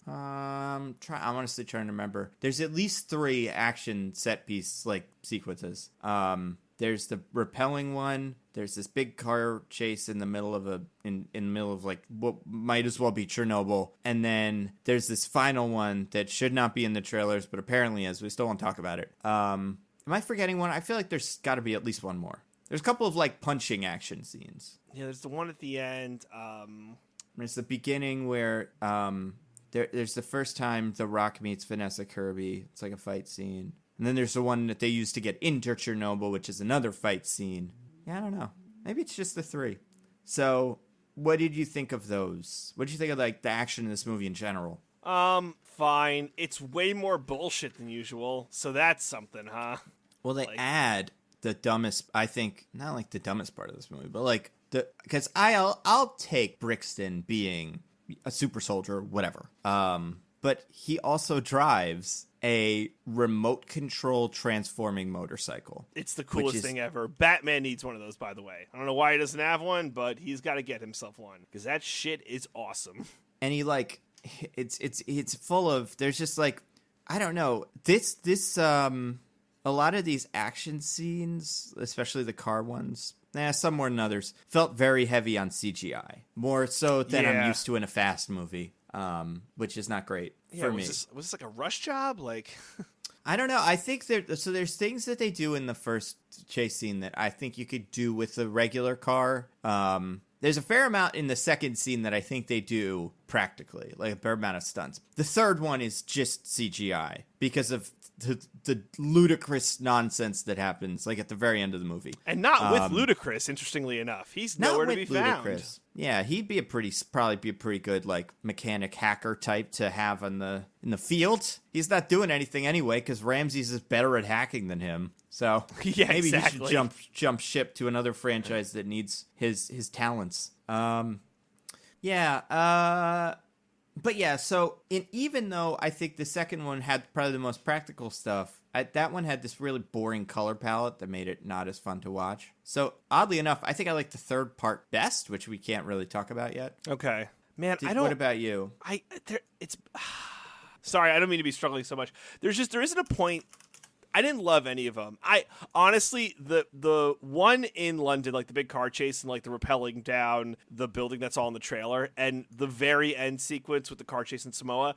I'm honestly trying to remember. There's at least 3 action set piece like sequences. There's the rappelling one. There's this big car chase in the middle of in the middle of like what might as well be Chernobyl. And then there's this final one that should not be in the trailers, but apparently is. We still won't talk about it. Am I forgetting one? I feel like there's got to be at least one more. There's a couple of like punching action scenes. Yeah, there's the one at the end. There's the beginning where there's the first time The Rock meets Vanessa Kirby. It's like a fight scene. And then there's the one that they used to get into Chernobyl, which is another fight scene. Yeah, I don't know. Maybe it's just the 3. So, what did you think of those? What did you think of like the action in this movie in general? Fine. It's way more bullshit than usual, so that's something, huh? Well, they add the dumbest, I think, not like the dumbest part of this movie, but like because I'll take Brixton being a super soldier, whatever. But he also drives a remote control transforming motorcycle. It's the coolest thing ever. Batman needs one of those, by the way. I don't know why he doesn't have one, but he's got to get himself one because that shit is awesome. And he like, it's full of. There's just like, I don't know. This a lot of these action scenes, especially the car ones. Some more than others, felt very heavy on CGI. More so than I'm used to in a Fast movie, which is not great for me. Was this like a rush job? Like, I don't know. I think there's things that they do in the first chase scene that I think you could do with the regular car. There's a fair amount in the second scene that I think they do practically, like a fair amount of stunts. The third one is just CGI because of the ludicrous nonsense that happens like at the very end of the movie. And not with Ludacris, interestingly enough. He's nowhere to be found. Ludacris. Yeah, he'd be probably be a pretty good like mechanic hacker type to have in the field. He's not doing anything anyway because Ramsey's is better at hacking than him. So yeah, maybe exactly. He should jump ship to another franchise that needs his talents. But yeah, so even though I think the second one had probably the most practical stuff, that one had this really boring color palette that made it not as fun to watch. So oddly enough, I think I like the third part best, which we can't really talk about yet. Okay, man, I don't. What about you? Sorry, I don't mean to be struggling so much. There isn't a point. I didn't love any of them. I honestly, the one in London, like the big car chase and like the rappelling down the building that's all in the trailer, and the very end sequence with the car chase in Samoa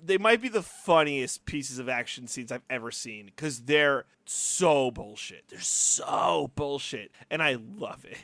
they might be the funniest pieces of action scenes I've ever seen because they're so bullshit. They're so bullshit, and I love it.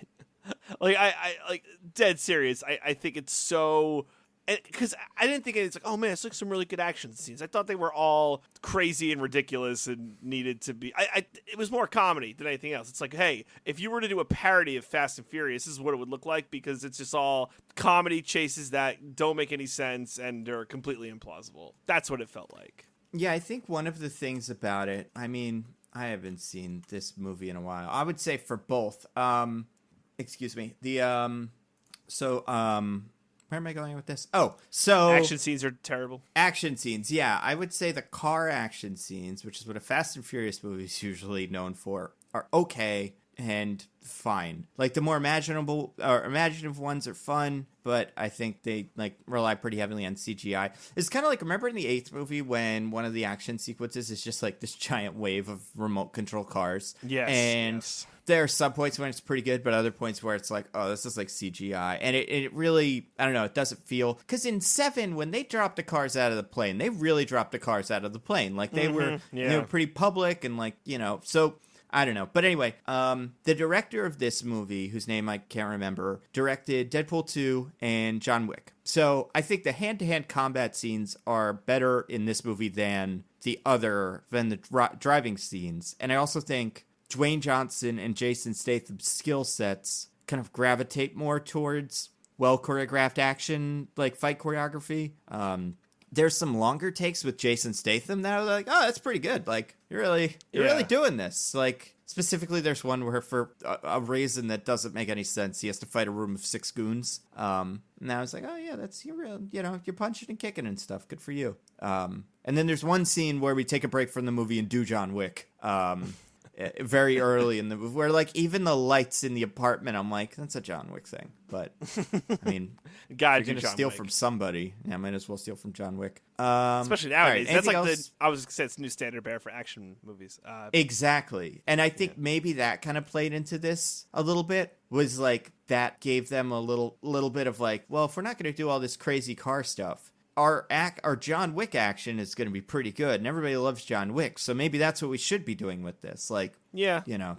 Like I like dead serious. I think it's so. Because I didn't think it's like, oh man, it's like some really good action scenes. I thought they were all crazy and ridiculous and needed to be. It was more comedy than anything else. It's like, hey, if you were to do a parody of Fast and Furious, this is what it would look like because it's just all comedy chases that don't make any sense and are completely implausible. That's what it felt like. Yeah, I think one of the things about it, I mean, I haven't seen this movie in a while. I would say for both. Excuse me. Where am I going with this? Oh, so... Action scenes are terrible. Action scenes, yeah. I would say the car action scenes, which is what a Fast and Furious movie is usually known for, are okay and fine. Like, the more imaginative ones are fun, but I think they, like, rely pretty heavily on CGI. It's kind of like, remember in the 8th movie when one of the action sequences is just, like, this giant wave of remote control cars? Yes, and there are some points when it's pretty good, but other points where it's like, oh, this is like CGI. And it really, I don't know, it doesn't feel... Because in 7, when they dropped the cars out of the plane, they really dropped the cars out of the plane. Like, they were pretty public and, like, you know, so... I don't know. But anyway, the director of this movie, whose name I can't remember, directed Deadpool 2 and John Wick. So I think the hand-to-hand combat scenes are better in this movie than the driving scenes. And I also think Dwayne Johnson and Jason Statham's skill sets kind of gravitate more towards well-choreographed action, like fight choreography. There's some longer takes with Jason Statham that I was like, oh, that's pretty good. Like, you're really doing this. Like, specifically, there's one where for a reason that doesn't make any sense, he has to fight a room of 6 goons. And I was like, oh yeah, you're real. You know, you're punching and kicking and stuff. Good for you. And then there's one scene where we take a break from the movie and do John Wick. very early in the movie, where like even the lights in the apartment, I'm like, that's a John Wick thing. But I mean, gotta if you're gonna steal from somebody, I might as well steal from John Wick. Especially nowadays. Right, That's like else? I was gonna say it's new standard bearer for action movies. Exactly. And I think maybe that kind of played into this a little bit, was like that gave them a little bit of like, well, if we're not going to do all this crazy car stuff, our John Wick action is going to be pretty good, and everybody loves John Wick, so maybe that's what we should be doing with this. Like, yeah. you know.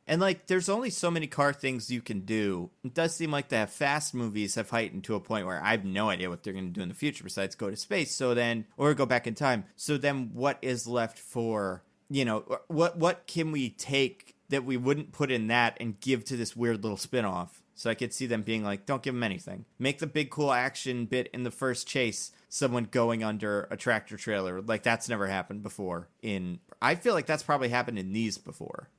And like there's only so many car things you can do. It does seem like the fast movies have heightened to a point where I have no idea what they're going to do in the future besides go to space, or go back in time. So then what is left for, you know, what can we take that we wouldn't put in that and give to this weird little spin-off? So I could see them being like, don't give them anything. Make the big cool action bit in the first chase someone going under a tractor trailer. Like that's never happened before. I feel like that's probably happened in these before.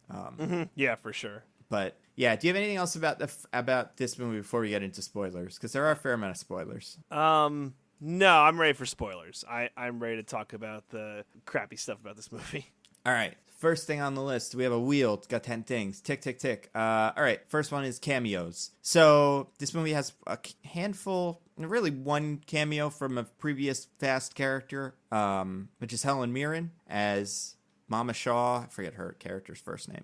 Yeah, for sure. But yeah, do you have anything else about this movie before we get into spoilers? Because there are a fair amount of spoilers. No, I'm ready for spoilers. I'm ready to talk about the crappy stuff about this movie. All right. First thing on the list, we have a wheel. It's got 10 things. Tick, tick, tick. All right. First one is cameos. So this movie has a handful, really one cameo from a previous Fast character, which is Helen Mirren as Mama Shaw. I forget her character's first name.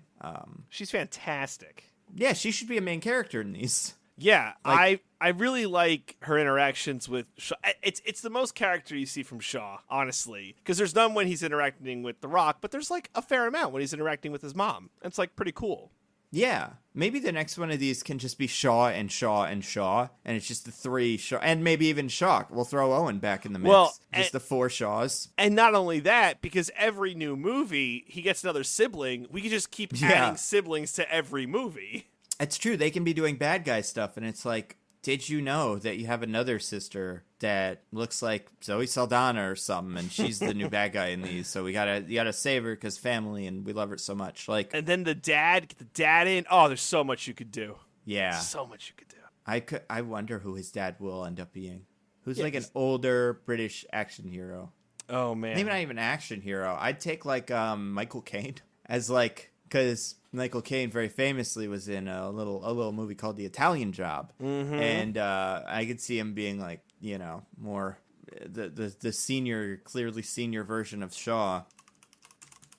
She's fantastic. Yeah, she should be a main character in these. Yeah, Like- I really like her interactions with Shaw. It's the most character you see from Shaw, honestly, because there's none when he's interacting with The Rock, but there's like a fair amount when he's interacting with his mom. It's like pretty cool. Yeah, maybe the next one of these can just be Shaw and Shaw and Shaw, and it's just the three Shaw, and maybe even Shaw. We'll throw Owen back in the mix. Well, just the four Shaws. And not only that, because every new movie, he gets another sibling, we can just keep adding siblings to every movie. It's true. They can be doing bad guy stuff, and it's like, did you know that you have another sister that looks like Zoe Saldana or something, and she's the new bad guy in these? So you gotta save her because family, and we love her so much. Like, and then get the dad in. Oh, there's so much you could do. Yeah, so much you could do. I wonder who his dad will end up being. Who's like an older British action hero? Oh man, maybe not even action hero. I'd take like Michael Caine as like, because Michael Caine very famously was in a little movie called The Italian Job, and I could see him being like, you know, more the senior, clearly senior version of Shaw.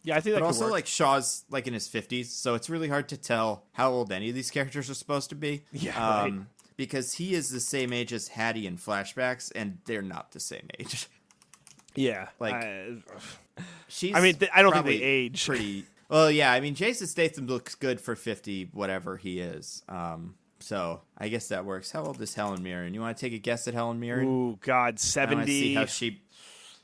Yeah, I think that but could also work. like Shaw's like in his 50s, so it's really hard to tell how old any of these characters are supposed to be. Yeah, right. Because he is the same age as Hattie in flashbacks, and they're not the same age. Yeah, like she's. I mean, I don't think probably they age pretty. Well, yeah, I mean, Jason Statham looks good for 50, whatever he is. So I guess that works. How old is Helen Mirren? You want to take a guess at Helen Mirren? Ooh, God, 70. I want to see how she.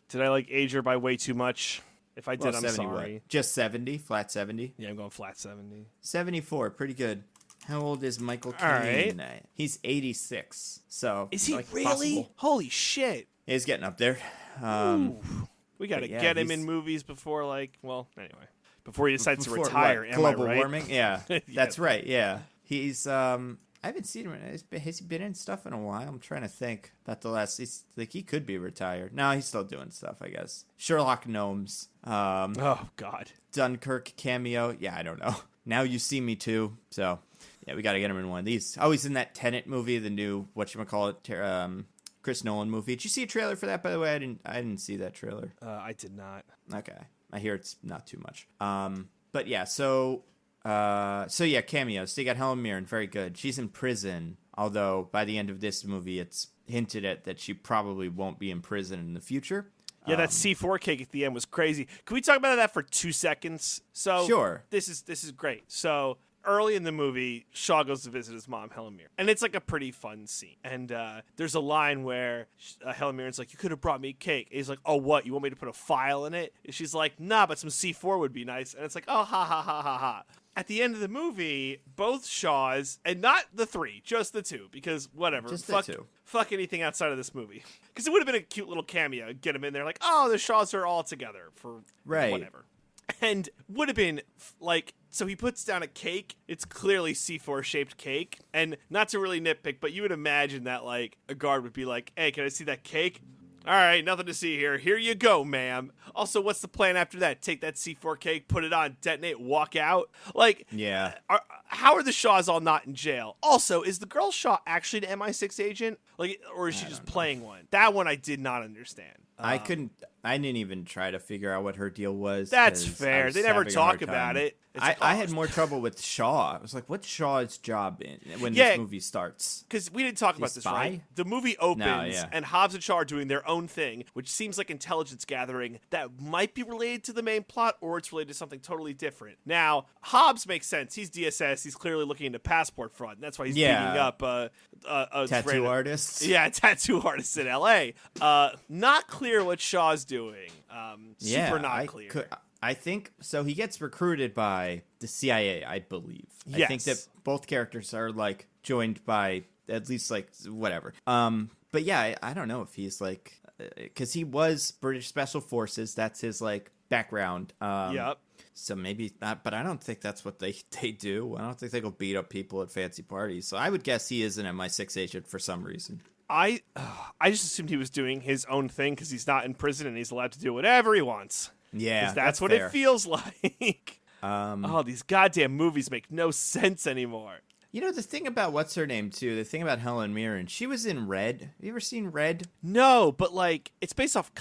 Did I like age her by way too much? If I did, I'm 70 sorry. What? Just 70, flat 70. Yeah, I'm going flat 70. 74, pretty good. How old is Michael Caine? All right. He's 86. So is he like, really? Possible. Holy shit! Yeah, he's getting up there. We got to yeah, get him in movies before, before he decides to retire. What, global right? warming? Yeah, Yeah. that's right. Yeah, he's. I haven't seen him. Has he been in stuff in a while? I'm trying to think about the last. He's like he could be retired. No, he's still doing stuff. I guess Sherlock Gnomes. Oh God. Dunkirk cameo. Yeah, I don't know. Now You See Me Too. So yeah, we got to get him in one of these. Oh, he's in that Tenet movie, the new whatchamacallit, Chris Nolan movie. Did you see a trailer for that? By the way, I didn't see that trailer. I did not. Okay, I hear it's not too much. But yeah, so yeah, cameos. So you got Helen Mirren, very good. She's in prison, although by the end of this movie, it's hinted at that she probably won't be in prison in the future. Yeah, that C4 cake at the end was crazy. Can we talk about that for 2 seconds? So sure. This is great. So early in the movie, Shaw goes to visit his mom, Helen Mirren. And it's like a pretty fun scene. And there's a line where Helen Mirren's like, you could have brought me cake. And he's like, oh, what? You want me to put a file in it? And she's like, nah, but some C4 would be nice. And it's like, oh, ha, ha, ha, ha, ha. At the end of the movie, both Shaws, and not the three, just the two, because whatever. Just the two. Fuck anything outside of this movie. Because it would have been a cute little cameo. Get him in there like, oh, the Shaws are all together for whatever. And would have been like, so he puts down a cake. It's clearly C4 shaped cake. And not to really nitpick, but you would imagine that like a guard would be like, hey, can I see that cake? All right, nothing to see here. Here you go, ma'am. Also, what's the plan after that? Take that C4K, put it on, detonate, walk out? Like, Yeah. How are the Shaws all not in jail? Also, is the girl Shaw actually an MI6 agent? Like, or is she just playing one? That one I did not understand. I didn't even try to figure out what her deal was. That's fair. They never talk about it. I had more trouble with Shaw. I was like, what's Shaw's job when this movie starts? Because we didn't talk about this, right? The movie opens, and Hobbs and Shaw are doing their own thing, which seems like intelligence gathering that might be related to the main plot, or it's related to something totally different. Now, Hobbs makes sense. He's DSS. He's clearly looking into passport fraud, and that's why he's beating up tattoo artists. Yeah, tattoo artists in L.A. Not clear what Shaw's doing. Super not clear. I think so. He gets recruited by the CIA, I believe. Yes. I think that both characters are like joined by at least like whatever. But yeah, I don't know if he's like, because he was British Special Forces. That's his like background. Yep. So maybe not, but I don't think that's what they do. I don't think they go beat up people at fancy parties. So I would guess he is an MI6 agent for some reason. I just assumed he was doing his own thing because he's not in prison and he's allowed to do whatever he wants. Yeah, that's what fair. It feels like. These goddamn movies make no sense anymore. You know, the thing about what's her name too, the thing about Helen Mirren, she was in Red. Have you ever seen Red? No, but like it's based off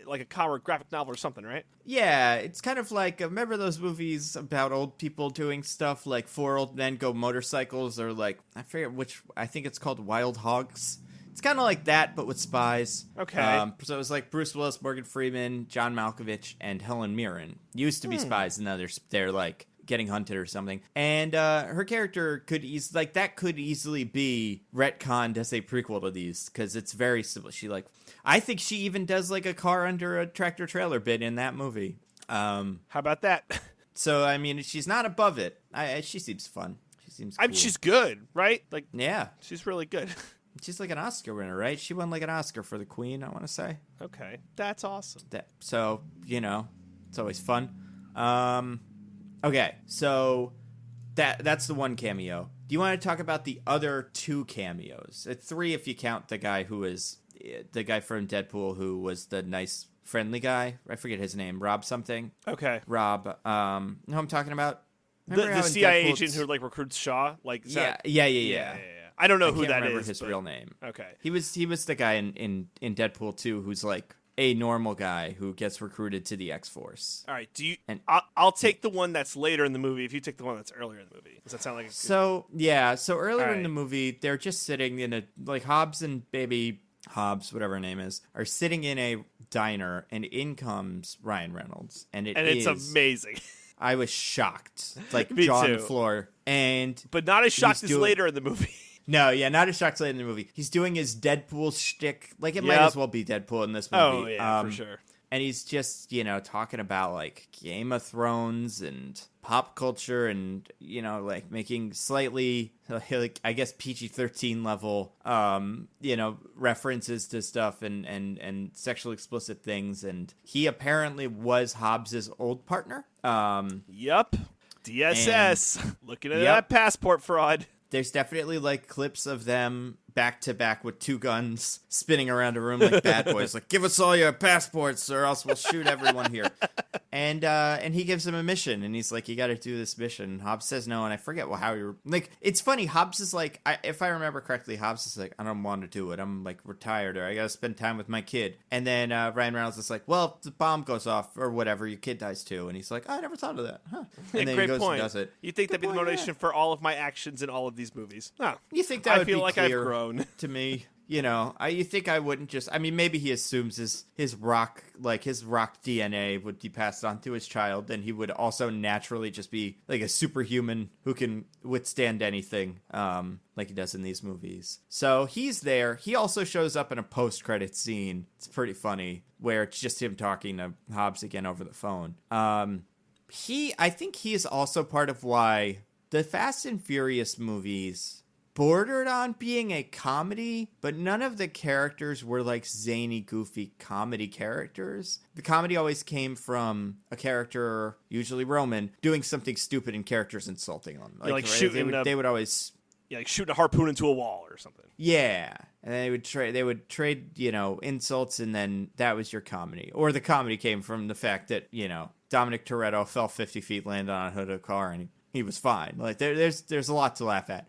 like a comic graphic novel or something, right? Yeah, it's kind of like, remember those movies about old people doing stuff like 4 Old Men Go Motorcycles, or like, I forget which, I think it's called Wild Hogs. It's kind of like that, but with spies. Okay. So it was like Bruce Willis, Morgan Freeman, John Malkovich, and Helen Mirren used to be spies, and now they're like getting hunted or something. And her character could easily be retconned as a prequel to these, because it's very simple. I think she even does like a car under a tractor trailer bit in that movie. How about that? So I mean, she's not above it. She seems fun. She seems cool. She's good, right? Like, yeah, she's really good. She's like an Oscar winner, right? She won like an Oscar for The Queen, I want to say. Okay, that's awesome. So, you know, it's always fun. Okay, so that's the one cameo. Do you want to talk about the other 2 cameos? 3 if you count the guy who is the guy from Deadpool who was the nice, friendly guy. I forget his name. Rob something. Okay. Rob. You know who I'm talking about? The CIA agent who like recruits Shaw. Like, yeah. I don't know who that is. I that can't remember is, his real name. Okay. He was the guy in Deadpool 2 who's like a normal guy who gets recruited to the X-Force. All right. I'll take the one that's later in the movie if you take the one that's earlier in the movie. Does that sound like a good... So earlier in the movie, they're just sitting in a, like, Hobbs and baby Hobbs, whatever her name is, are sitting in a diner, and in comes Ryan Reynolds. And it's amazing. I was shocked. It's like Me jaw too. on the floor. But not as shocked as later in the movie. No, yeah, not as shocked later in the movie. He's doing his Deadpool shtick. Like, it might as well be Deadpool in this movie. Oh, yeah, for sure. And he's just, you know, talking about, like, Game of Thrones and pop culture and, you know, like, making slightly, like, I guess, PG-13 level, you know, references to stuff and sexually explicit things. And he apparently was Hobbs's old partner. Yep. DSS. Looking at that passport fraud. There's definitely, like, clips of them back to back with 2 guns spinning around a room like bad boys. Like, give us all your passports or else we'll shoot everyone here. And he gives him a mission, and he's like, you got to do this mission. Hobbs says no, and I forget how you're... Like, it's funny, Hobbs is like... if I remember correctly, Hobbs is like, I don't want to do it. I'm, like, retired, or I got to spend time with my kid. And then Ryan Reynolds is like, well, the bomb goes off, or whatever, your kid dies too. And he's like, oh, I never thought of that. Huh. And then Great he goes point. and does it. You think that'd be the motivation for all of my actions in all of these movies? No. You think that would be I feel like clear I've grown. To me? You know, you think I wouldn't just... I mean, maybe he assumes his rock DNA would be passed on to his child, and he would also naturally just be like a superhuman who can withstand anything, like he does in these movies. So he's there. He also shows up in a post-credit scene. It's pretty funny, where it's just him talking to Hobbs again over the phone. I think he is also part of why the Fast and Furious movies bordered on being a comedy, but none of the characters were like zany, goofy comedy characters. The comedy always came from a character, usually Roman, doing something stupid and characters insulting them. Like shooting they would always... Yeah, like shooting a harpoon into a wall or something. Yeah. And they would trade, insults, and then that was your comedy. Or the comedy came from the fact that, Dominic Toretto fell 50 feet, landed on a hood of a car, and he was fine. Like, there's a lot to laugh at.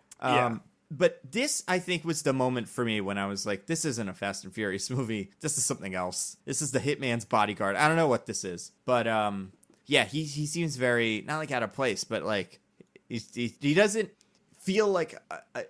But this, I think, was the moment for me when I was like, this isn't a Fast and Furious movie. This is something else. This is the Hitman's Bodyguard. I don't know what this is. But, yeah, he seems very, not like out of place, but like, he doesn't feel like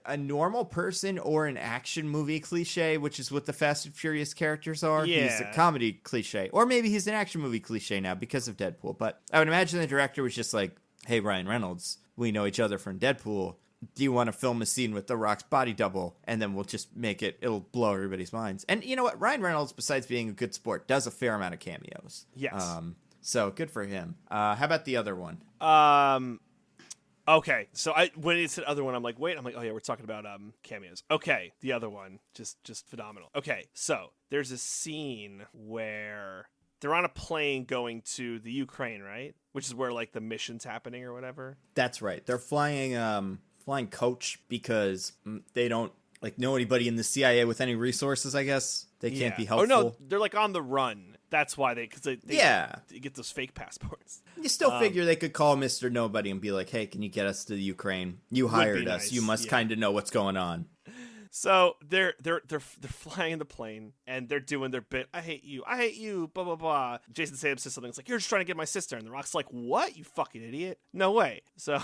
a normal person or an action movie cliche, which is what the Fast and Furious characters are. Yeah. He's a comedy cliche. Or maybe he's an action movie cliche now because of Deadpool. But I would imagine the director was just like, hey, Ryan Reynolds, we know each other from Deadpool. Do you want to film a scene with The Rock's body double? And then we'll just it'll blow everybody's minds. And you know what? Ryan Reynolds, besides being a good sport, does a fair amount of cameos. Yes. So good for him. How about the other one? Okay, so when it said other one, I'm like, oh yeah, we're talking about cameos. Okay, the other one, just phenomenal. Okay, so there's a scene where they're on a plane going to the Ukraine, right? Which is where like the mission's happening or whatever. That's right. They're flying coach because they don't know anybody in the CIA with any resources. I guess they can't be helpful. Oh no, they're like on the run. That's why they get those fake passports. You still figure they could call Mr. Nobody and be like, hey, can you get us to the Ukraine? You hired us. Nice. You must kind of know what's going on. So they're flying the plane and they're doing their bit. I hate you, blah blah blah. Jason Statham says something. It's like, you're just trying to get my sister, and The Rock's like, what? You fucking idiot! No way. So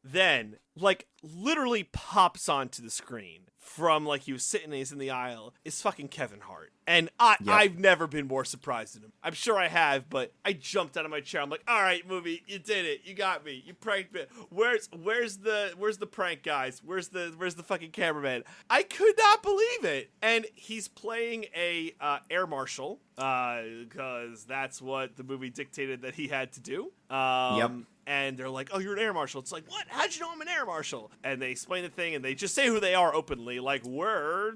then like literally pops onto the screen from like he was sitting, he's in the aisle, is fucking Kevin Hart. And I've never been more surprised than him. I'm sure I have, but I jumped out of my chair. I'm like, all right, movie, you did it. You got me. You pranked me. Where's the prank guys? Where's the fucking cameraman? I could not believe it. And he's playing a air marshal because that's what the movie dictated that he had to do. Yep. And they're like, oh, you're an air marshal. It's like, what? How'd you know I'm an air marshal? And they explain the thing, and they just say who they are openly. Like, we're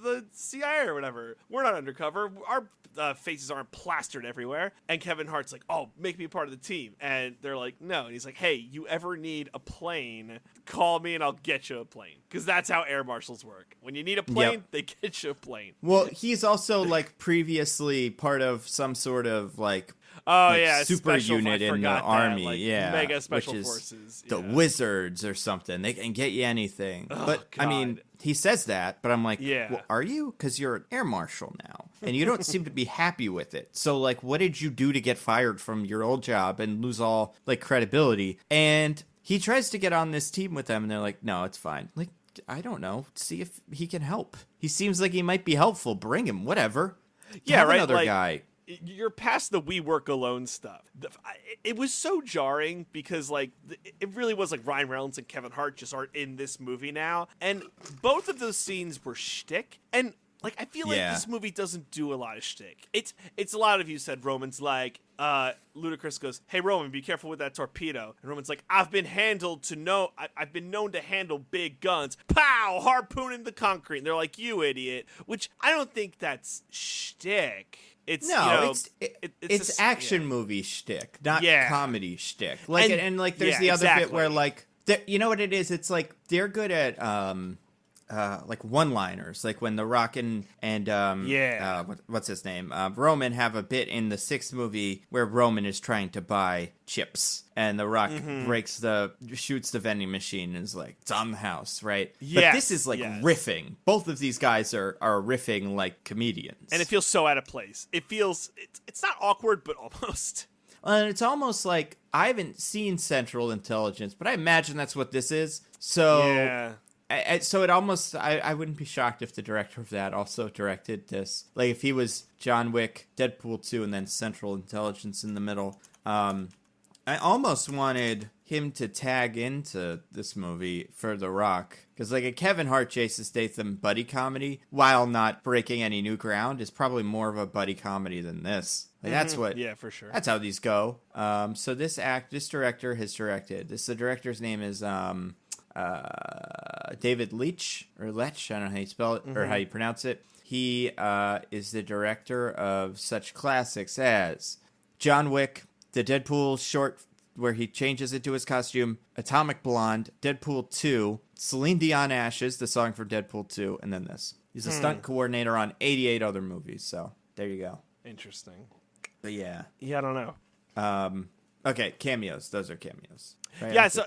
the CIA or whatever. We're not undercover. Our faces aren't plastered everywhere. And Kevin Hart's like, oh, make me a part of the team. And they're like, no. And he's like, hey, you ever need a plane, call me and I'll get you a plane. Because that's how air marshals work. When you need a plane, they get you a plane. Well, he's also like previously part of some sort of super unit in the army, mega special which is forces, the Wizards or something. They can get you anything. Oh, but God. I mean, he says that, but I'm like, Yeah. well, are you? Because you're an air marshal now, and you don't seem to be happy with it. So like, what did you do to get fired from your old job and lose all like credibility? And he tries to get on this team with them, and they're like, no, it's fine. Like, I don't know. See if he can help. He seems like he might be helpful. Bring him, whatever. Yeah, Have right. Another guy. You're past the we work alone stuff. It was so jarring because like it really was like Ryan Reynolds and Kevin Hart just aren't in this movie now, and both of those scenes were shtick. And like I feel like this movie doesn't do a lot of shtick. It's a lot of you said Roman's like Ludacris goes, hey Roman, be careful with that torpedo, and Roman's like, I've been known to handle big guns. Pow, harpoon in the concrete. And they're like, you idiot, which I don't think that's shtick. It's it's action movie shtick, not comedy shtick. Like and like there's the other bit where like you know what it is? It's like they're good at like one-liners, like when The Rock and what's his name, Roman have a bit in the 6th movie where Roman is trying to buy chips, and The Rock shoots the vending machine and is like, it's on the house, right? Yes, but this is like riffing. Both of these guys are riffing like comedians, and it feels so out of place. It's not awkward, but almost. And it's almost like, I haven't seen Central Intelligence, but I imagine that's what this is. So yeah. So it almost, I wouldn't be shocked if the director of that also directed this. Like if he was John Wick, Deadpool 2, and then Central Intelligence in the middle. I almost wanted him to tag into this movie for The Rock. Because like a Kevin Hart, Jason Statham buddy comedy, while not breaking any new ground, is probably more of a buddy comedy than this. Like that's what. Yeah, for sure. That's how these go. So this director has directed. The director's name is David Leitch or Lech. I don't know how you spell it or how you pronounce it. He is the director of such classics as John Wick, the Deadpool short where he changes into his costume, Atomic Blonde, Deadpool 2, Celine Dion Ashes, the song for Deadpool 2, and then this. He's a stunt coordinator on 88 other movies, so there you go. Interesting. But yeah. Yeah, I don't know. Okay, cameos. Those are cameos. Right? Yeah, so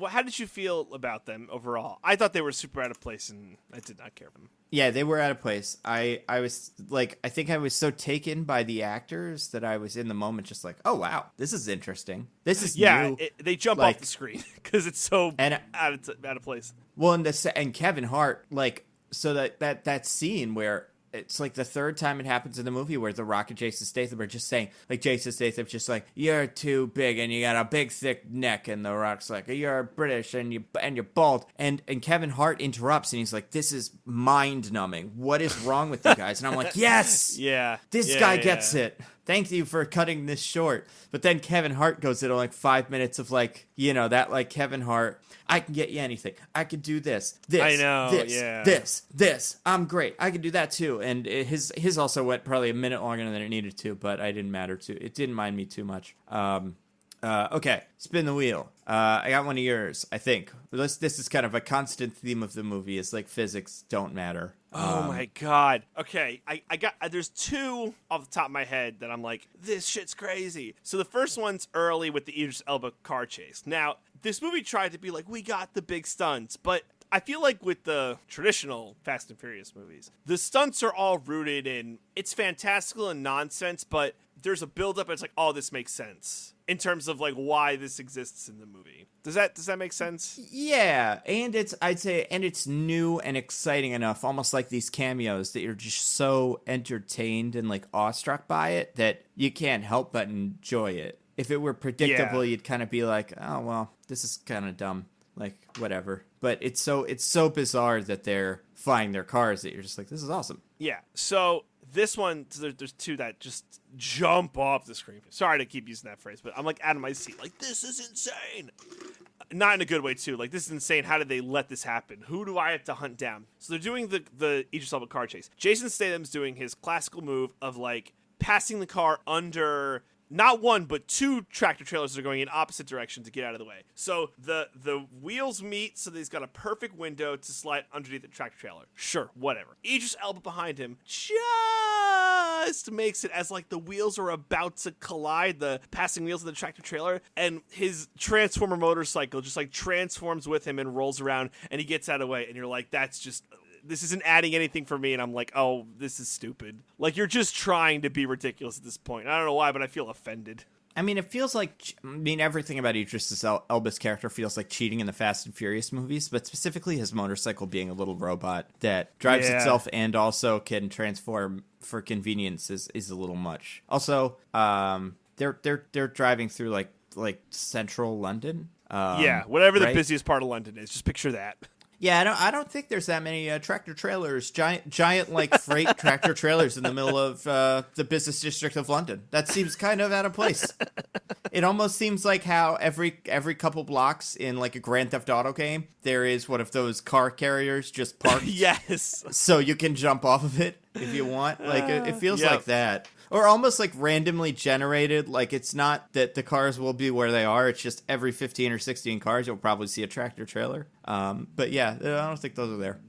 how did you feel about them overall? I thought they were super out of place, and I did not care for them. Yeah, they were out of place. I was like, I think I was so taken by the actors that I was in the moment just like, oh, wow, this is interesting. This is new. They jump off the screen because it's so out of place. Well, and Kevin Hart, like, so that scene where it's like the third time it happens in the movie where The Rock and Jason Statham are just saying, like, Jason Statham's just like, you're too big and you got a big thick neck, and The Rock's like, you're British and you're bald, and Kevin Hart interrupts and he's like, this is mind numbing. What is wrong with you guys? And I'm like, yes, this guy gets it. Thank you for cutting this short. But then Kevin Hart goes into like 5 minutes of like, you know, that like Kevin Hart, I can get you anything. I can do this. I know. This. I'm great. I can do that too. And his also went probably a minute longer than it needed to, but I didn't matter too. It didn't mind me too much. Okay, spin the wheel. I got one of yours, I think. This is kind of a constant theme of the movie. Is like physics don't matter. Oh my god. Okay, I got there's two off the top of my head that I'm like, this shit's crazy. So the first one's early with the Idris Elba car chase. Now, this movie tried to be like, we got the big stunts, but I feel like with the traditional Fast and Furious movies, the stunts are all rooted in, it's fantastical and nonsense, but there's a build-up, it's like, oh, this makes sense in terms of like why this exists in the movie. Does that make sense? Yeah, and it's new and exciting enough, almost like these cameos, that you're just so entertained and like awestruck by it that you can't help but enjoy it. If it were predictable, you'd kind of be like, oh well, this is kind of dumb, like whatever. But it's so bizarre that they're flying their cars that you're just like, this is awesome. Yeah. So this one, there's two that just jump off the screen. Sorry to keep using that phrase, but I'm like out of my seat. Like, this is insane. Not in a good way, too. Like, this is insane. How did they let this happen? Who do I have to hunt down? So they're doing the Idris Elba car chase. Jason Statham's doing his classical move of, like, passing the car under not one, but two tractor trailers that are going in opposite direction to get out of the way. So the wheels meet, so he's got a perfect window to slide underneath the tractor trailer. Sure, whatever. Idris Elba behind him just makes it as like the wheels are about to collide, the passing wheels of the tractor trailer, and his Transformer motorcycle just like transforms with him and rolls around, and he gets out of the way, and you're like, that's just... this isn't adding anything for me, and I'm like, oh, this is stupid. Like, you're just trying to be ridiculous at this point. I don't know why, but I feel offended. I mean, it feels like, everything about Idris Elba's character feels like cheating in the Fast and Furious movies, but specifically his motorcycle being a little robot that drives itself and also can transform for convenience is a little much. Also, they're driving through like central London. Whatever the busiest part of London is. Just picture that. Yeah, I don't think there's that many tractor trailers, giant like freight tractor trailers in the middle of the business district of London. That seems kind of out of place. It almost seems like how every couple blocks in like a Grand Theft Auto game, there is one of those car carriers just parked. Yes. So you can jump off of it if you want. Like it feels like that. Or almost like randomly generated. Like it's not that the cars will be where they are. It's just every 15 or 16 cars, you'll probably see a tractor trailer. But yeah, I don't think those are there.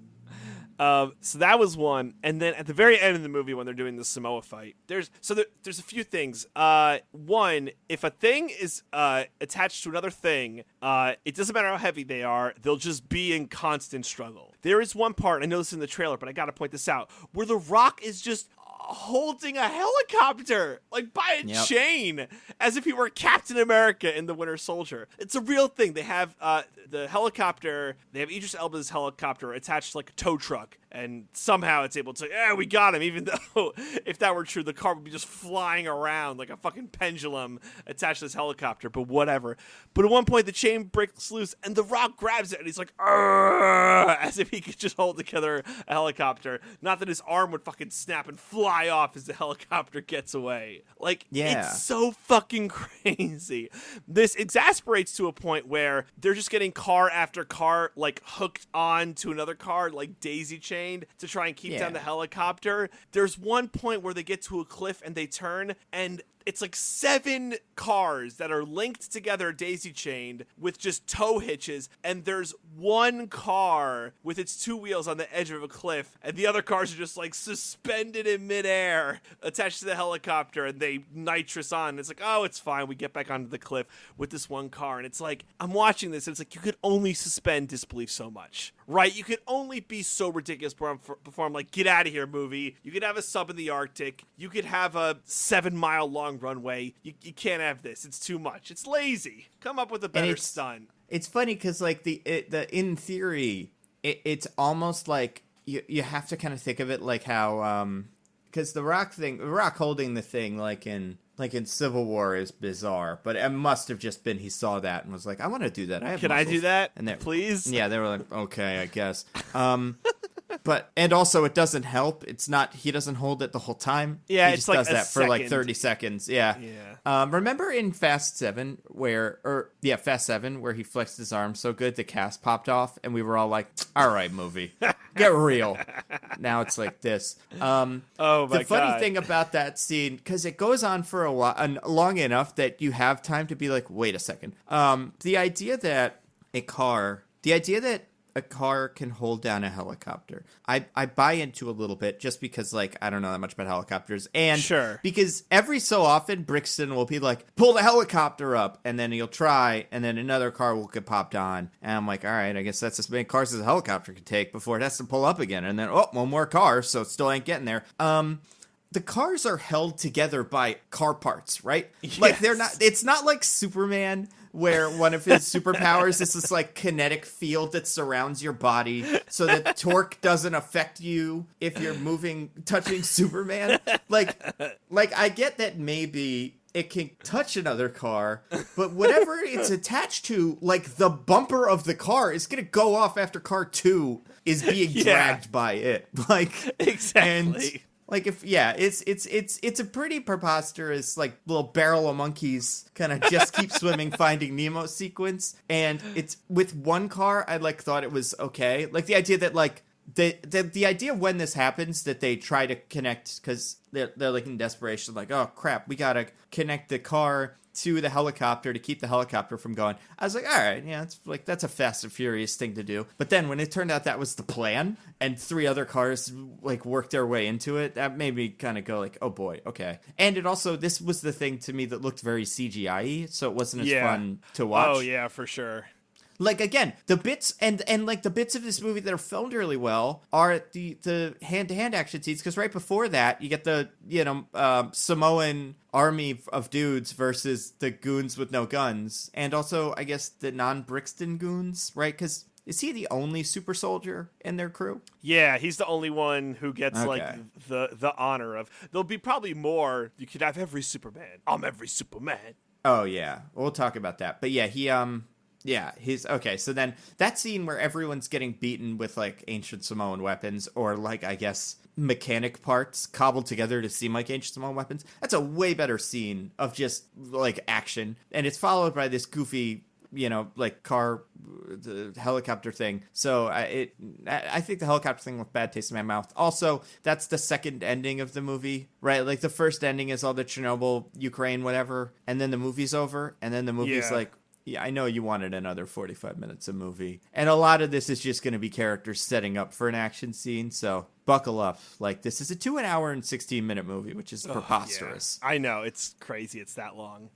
So that was one. And then at the very end of the movie, when they're doing the Samoa fight, there's a few things. One, if a thing is attached to another thing, it doesn't matter how heavy they are, they'll just be in constant struggle. There is one part, I know this is in the trailer, but I gotta point this out, where The Rock is just holding a helicopter like by a chain as if he were Captain America in The Winter Soldier. It's a real thing. They have the helicopter, they have Idris Elba's helicopter attached to like a tow truck, and somehow it's able to, we got him, even though if that were true, the car would be just flying around like a fucking pendulum attached to this helicopter, but whatever. But at one point the chain breaks loose and The Rock grabs it and he's like, "Argh," as if he could just hold together a helicopter. Not that his arm would fucking snap and fly off as the helicopter gets away. Like, it's so fucking crazy. This exasperates to a point where they're just getting car after car like hooked on to another car, like daisy chained to try and keep down the helicopter. There's one point where they get to a cliff and they turn, and it's like 7 cars that are linked together, daisy chained with just tow hitches, and there's one car with its 2 wheels on the edge of a cliff, and the other cars are just like suspended in midair, attached to the helicopter, and they nitrous on. It's like, oh, it's fine. We get back onto the cliff with this one car, and it's like, I'm watching this, and it's like, you could only suspend disbelief so much, right? You could only be so ridiculous before I'm like, get out of here, movie. You could have a sub in the Arctic. You could have a 7-mile long runway. You can't have this. It's too much. It's lazy. Come up with a better stunt. It's funny because like the in theory, it's almost like you have to kind of think of it like how because the Rock holding the thing like in Civil War is bizarre, but it must have just been he saw that and was like, I want to do that. Can I do that? And please? Yeah, they were like, okay, I guess. But and also it doesn't help. It's not he doesn't hold it the whole time. Yeah, he it's just like does that for like 30 seconds. Yeah. Remember in Fast 7 where he flexed his arm so good the cast popped off and we were all like, all right, movie, get real. Now it's like this. The funny thing about that scene, because it goes on for a while, long enough that you have time to be like, wait a second. The idea that a car can hold down a helicopter, I buy into a little bit just because, like, I don't know that much about helicopters. And sure, because every so often Brixton will be like, pull the helicopter up, and then he'll try, and then another car will get popped on. And I'm like, all right, I guess that's as many cars as a helicopter can take before it has to pull up again. And then, one more car, so it still ain't getting there. The cars are held together by car parts, right? Yes. Like it's not like Superman where one of his superpowers is this like kinetic field that surrounds your body so that torque doesn't affect you if you're touching Superman. Like I get that maybe it can touch another car, but whatever it's attached to, like the bumper of the car is going to go off after car 2 is being dragged by it. Like exactly. Like it's a pretty preposterous like little barrel of monkeys kind of just keep swimming finding Nemo sequence, and it's with one car I like thought it was okay, like the idea that like the idea when this happens that they try to connect because they're like in desperation like, oh crap, we gotta connect the car to the helicopter to keep the helicopter from going. I was like, all right, yeah, it's like that's a Fast and Furious thing to do. But then when it turned out that was the plan and 3 other cars like worked their way into it, that made me kind of go like, oh boy, okay. And it also, this was the thing to me that looked very CGI-y, so it wasn't as fun to watch. Oh yeah, for sure. Like, again, the bits and like the bits of this movie that are filmed really well are the hand-to-hand action scenes, because right before that you get the Samoan army of dudes versus the goons with no guns, and also I guess the non-Brixton goons, right? Because is he the only super soldier in their crew? Yeah, he's the only one who gets like the honor of. There'll be probably more. You could have every Superman. I'm every Superman. Oh yeah, we'll talk about that. But yeah, he's okay. So then that scene where everyone's getting beaten with like ancient Samoan weapons, or like I guess mechanic parts cobbled together to seem like ancient Samoan weapons. That's a way better scene of just like action, and it's followed by this goofy, like the helicopter thing. So I think the helicopter thing left bad taste in my mouth. Also, that's the second ending of the movie, right? Like the first ending is all the Chernobyl, Ukraine, whatever, and then the movie's over, and then the movie's like, yeah, I know you wanted another 45 minutes of movie. And a lot of this is just going to be characters setting up for an action scene, so buckle up. Like, this is a 2 hour and 16-minute movie, which is preposterous. Yeah. I know, it's crazy it's that long.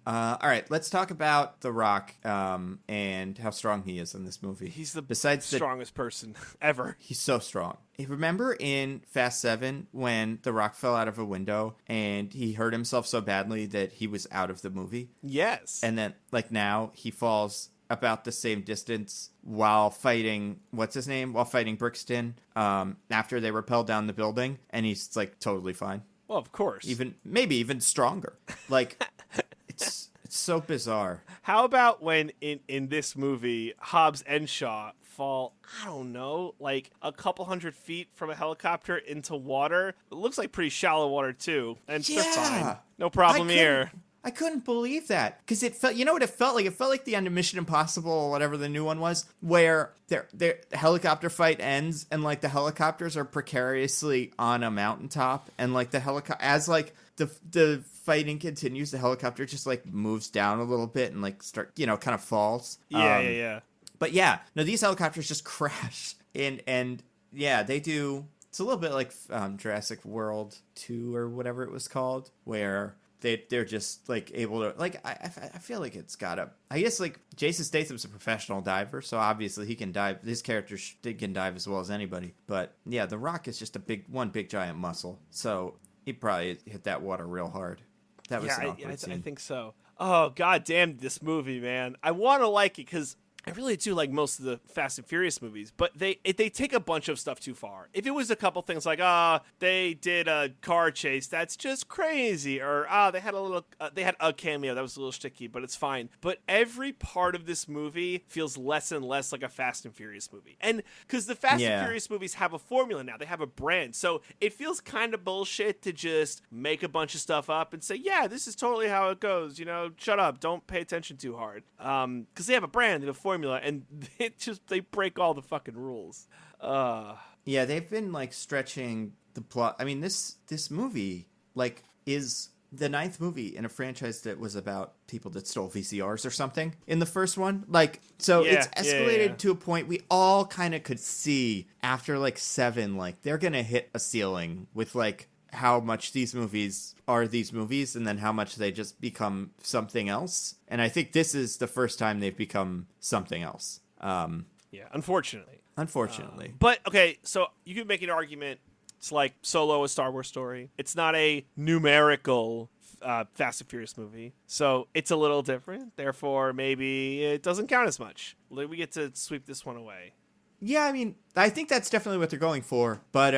All right, let's talk about The Rock and how strong he is in this movie. He's the strongest person ever. He's so strong. Remember in Fast 7 when The Rock fell out of a window and he hurt himself so badly that he was out of the movie? Yes. And then, like, now he falls about the same distance while fighting, what's his name? While fighting Brixton after they rappel down the building, and he's, like, totally fine. Well, of course. Maybe even stronger. Like... It's so bizarre. How about when in this movie, Hobbs and Shaw fall, I don't know, like a couple 100 feet from a helicopter into water? It looks like pretty shallow water, too. And they're fine. No problem here. I couldn't believe that. Because it felt, you know what it felt like? It felt like the end of Mission Impossible or whatever the new one was, where the helicopter fight ends and like the helicopters are precariously on a mountaintop, and like the helicopter, as like the fighting continues. The helicopter just like moves down a little bit and like kind of falls. Yeah. But yeah, no, these helicopters just crash, and yeah, they do. It's a little bit like Jurassic World 2 or whatever it was called, where they're just like able to like. I feel like it's gotta. I guess like Jason Statham's a professional diver, so obviously he can dive. His character can dive as well as anybody. But yeah, The Rock is just a big giant muscle, so he probably hit that water real hard. That was an awkward scene. I think so. Oh, god damn this movie, man. I want to like it because I really do like most of the Fast and Furious movies, but they take a bunch of stuff too far. If it was a couple things like, they did a car chase, that's just crazy, or they had a cameo that was a little sticky, but it's fine. But every part of this movie feels less and less like a Fast and Furious movie, and because the Fast and Furious movies have a formula now, they have a brand, so it feels kind of bullshit to just make a bunch of stuff up and say, yeah, this is totally how it goes. Shut up, don't pay attention too hard, because they have a brand, they have a formula, and they break all the fucking rules. Yeah, they've been like stretching the plot. I mean, this movie like is the 9th movie in a franchise that was about people that stole VCRs or something in the first one. Like, so it's escalated to a point we all kind of could see after like 7, like they're gonna hit a ceiling with like how much these movies are these movies and then how much they just become something else. And I think this is the first time they've become something else. Unfortunately. But, okay, so you could make an argument. It's like Solo, a Star Wars story. It's not a numerical Fast and Furious movie. So it's a little different. Therefore, maybe it doesn't count as much. We get to sweep this one away. Yeah, I mean, I think that's definitely what they're going for. But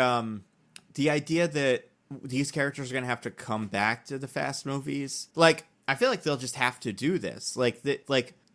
the idea that these characters are going to have to come back to the Fast movies. Like, I feel like they'll just have to do this. Like,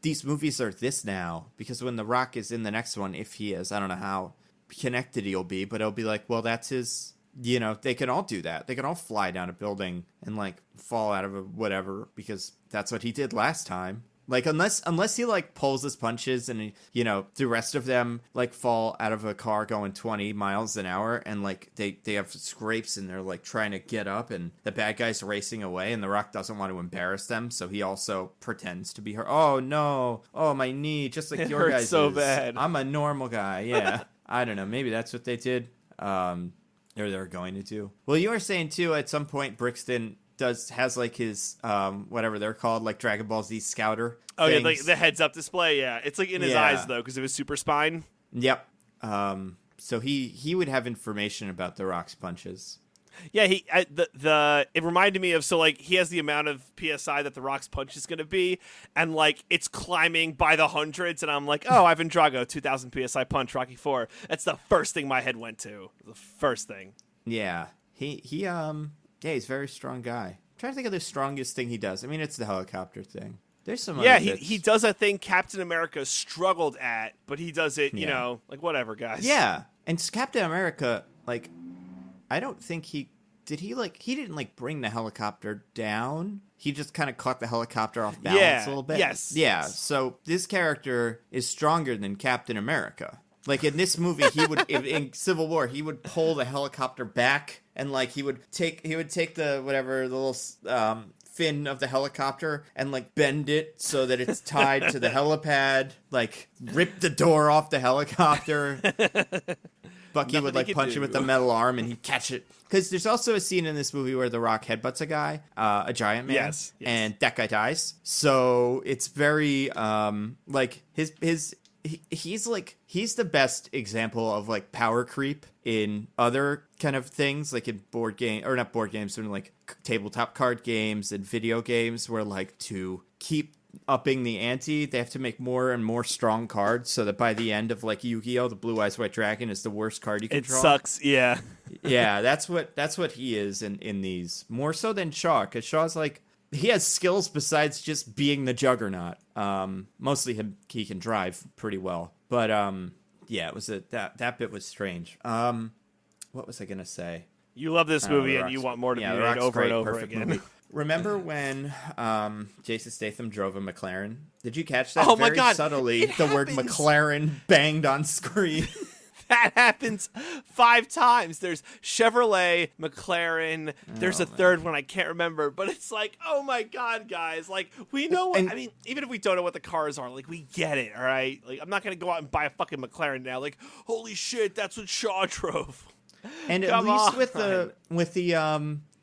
these movies are this now. Because when The Rock is in the next one, if he is, I don't know how connected he'll be. But it'll be like, well, that's his... they can all do that. They can all fly down a building and, like, fall out of a whatever. Because that's what he did last time. Like, unless he, like, pulls his punches and, the rest of them, like, fall out of a car going 20 miles an hour and, like, they have scrapes and they're, like, trying to get up and the bad guy's racing away and The Rock doesn't want to embarrass them, so he also pretends to be hurt. Oh, no. Oh, my knee. Just like your guys. So bad. I'm a normal guy. Yeah. I don't know. Maybe that's what they did. Or they're going to do. Well, you were saying, too, at some point, Brixton has like his whatever they're called, like Dragon Ball Z Scouter things. Yeah, like the heads up display. Yeah, it's like in his eyes though because of his super spine. Yep. So he would have information about The Rock's punches. Yeah, it reminded me of, so like he has the amount of PSI that The Rock's punch is going to be, and like it's climbing by the hundreds, and I'm like, oh, Ivan Drago, 2,000 PSI punch, Rocky 4. That's the first thing my head went to. The first thing. Yeah, he's a very strong guy. I'm trying to think of the strongest thing he does. I mean, it's the helicopter thing. There's some other bits. he does a thing Captain America struggled at, but he does it, like whatever, guys. Yeah, and Captain America, like, I don't think he didn't like bring the helicopter down. He just kind of caught the helicopter off balance a little bit. Yes. Yeah. So this character is stronger than Captain America. Like in this movie, he would in Civil War, he would pull the helicopter back and like he would take the little fin of the helicopter and like bend it so that it's tied to the helipad, like rip the door off the helicopter. Bucky would like punch him with the metal arm and he'd catch it. Because there's also a scene in this movie where The Rock headbutts a guy, a giant man, and that guy dies. So it's very like he's the best example of like power creep in other kind of things, like in not board games, but in like tabletop card games and video games, where like to keep upping the ante, they have to make more and more strong cards so that by the end of like Yu-Gi-Oh, the Blue Eyes White Dragon is the worst card you can draw. It sucks, yeah. Yeah, that's what he is in these. More so than Shaw, because Shaw's like, he has skills besides just being the Juggernaut. Mostly he can drive pretty well. But yeah, it was that bit was strange. What was I gonna say? You love this movie and you want more to be made over and over again. Movie. Remember when Jason Statham drove a McLaren? Did you catch that? Oh my God! Subtly, the word McLaren banged on screen. That happens 5 times. There's Chevrolet, McLaren. There's a third one I can't remember, but it's like, oh my God, guys! Like, we know what I mean. Even if we don't know what the cars are, like, we get it, all right? Like, I'm not gonna go out and buy a fucking McLaren now. Like, holy shit, that's what Shaw drove. And at least with the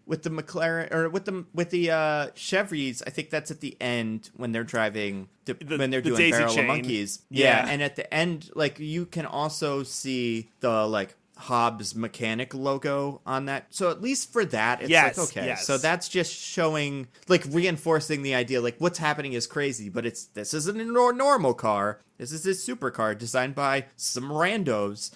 McLaren or with the Chevys, I think that's at the end when they're driving when they're doing Barrel of Monkeys. Yeah, and at the end, like, you can also see the like Hobbs mechanic logo on that. So at least for that, it's like, okay. So that's just showing, like, reinforcing the idea, like, what's happening is crazy, but this isn't a normal car. This is a supercar designed by some randos.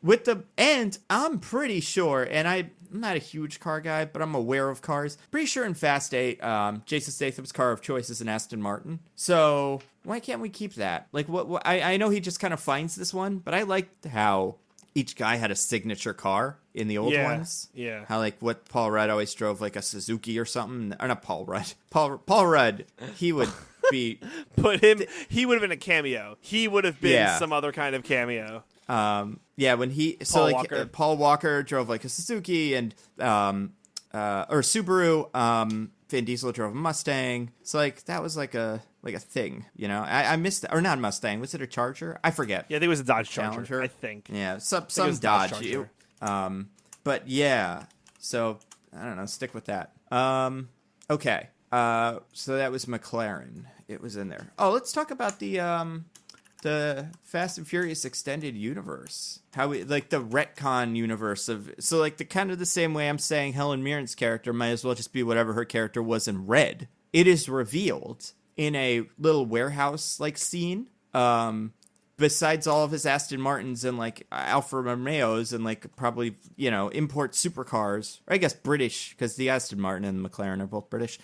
With the end, I'm pretty sure, and I'm not a huge car guy, but I'm aware of cars. Pretty sure in Fast 8, Jason Statham's car of choice is an Aston Martin. So why can't we keep that? Like, what I know he just kind of finds this one, but I liked how each guy had a signature car in the old ones. Yeah. How, like, what Paul Rudd always drove, like a Suzuki or something. Or not Paul Rudd. Paul Rudd, he would be... he would have been a cameo. He would have been some other kind of cameo. When he... So, like, Paul Walker drove, like, a Suzuki and... or Subaru. Vin Diesel drove a Mustang. So, like, that was like a thing, you know. I missed that. Or not Mustang. Was it a Charger? I forget. Yeah, I think it was a Dodge Challenger. I think. Yeah, some Dodge. But yeah. So I don't know. Stick with that. Okay. So that was McLaren. It was in there. Oh, let's talk about the Fast and Furious extended universe. How we, like, the retcon universe of, so, like, the kind of the same way I'm saying Helen Mirren's character might as well just be whatever her character was in Red. It is revealed in a little warehouse like scene. Besides all of his Aston Martins and, like, Alfa Romeos and, like, probably, you know, import supercars, or I guess British, because the Aston Martin and the McLaren are both British.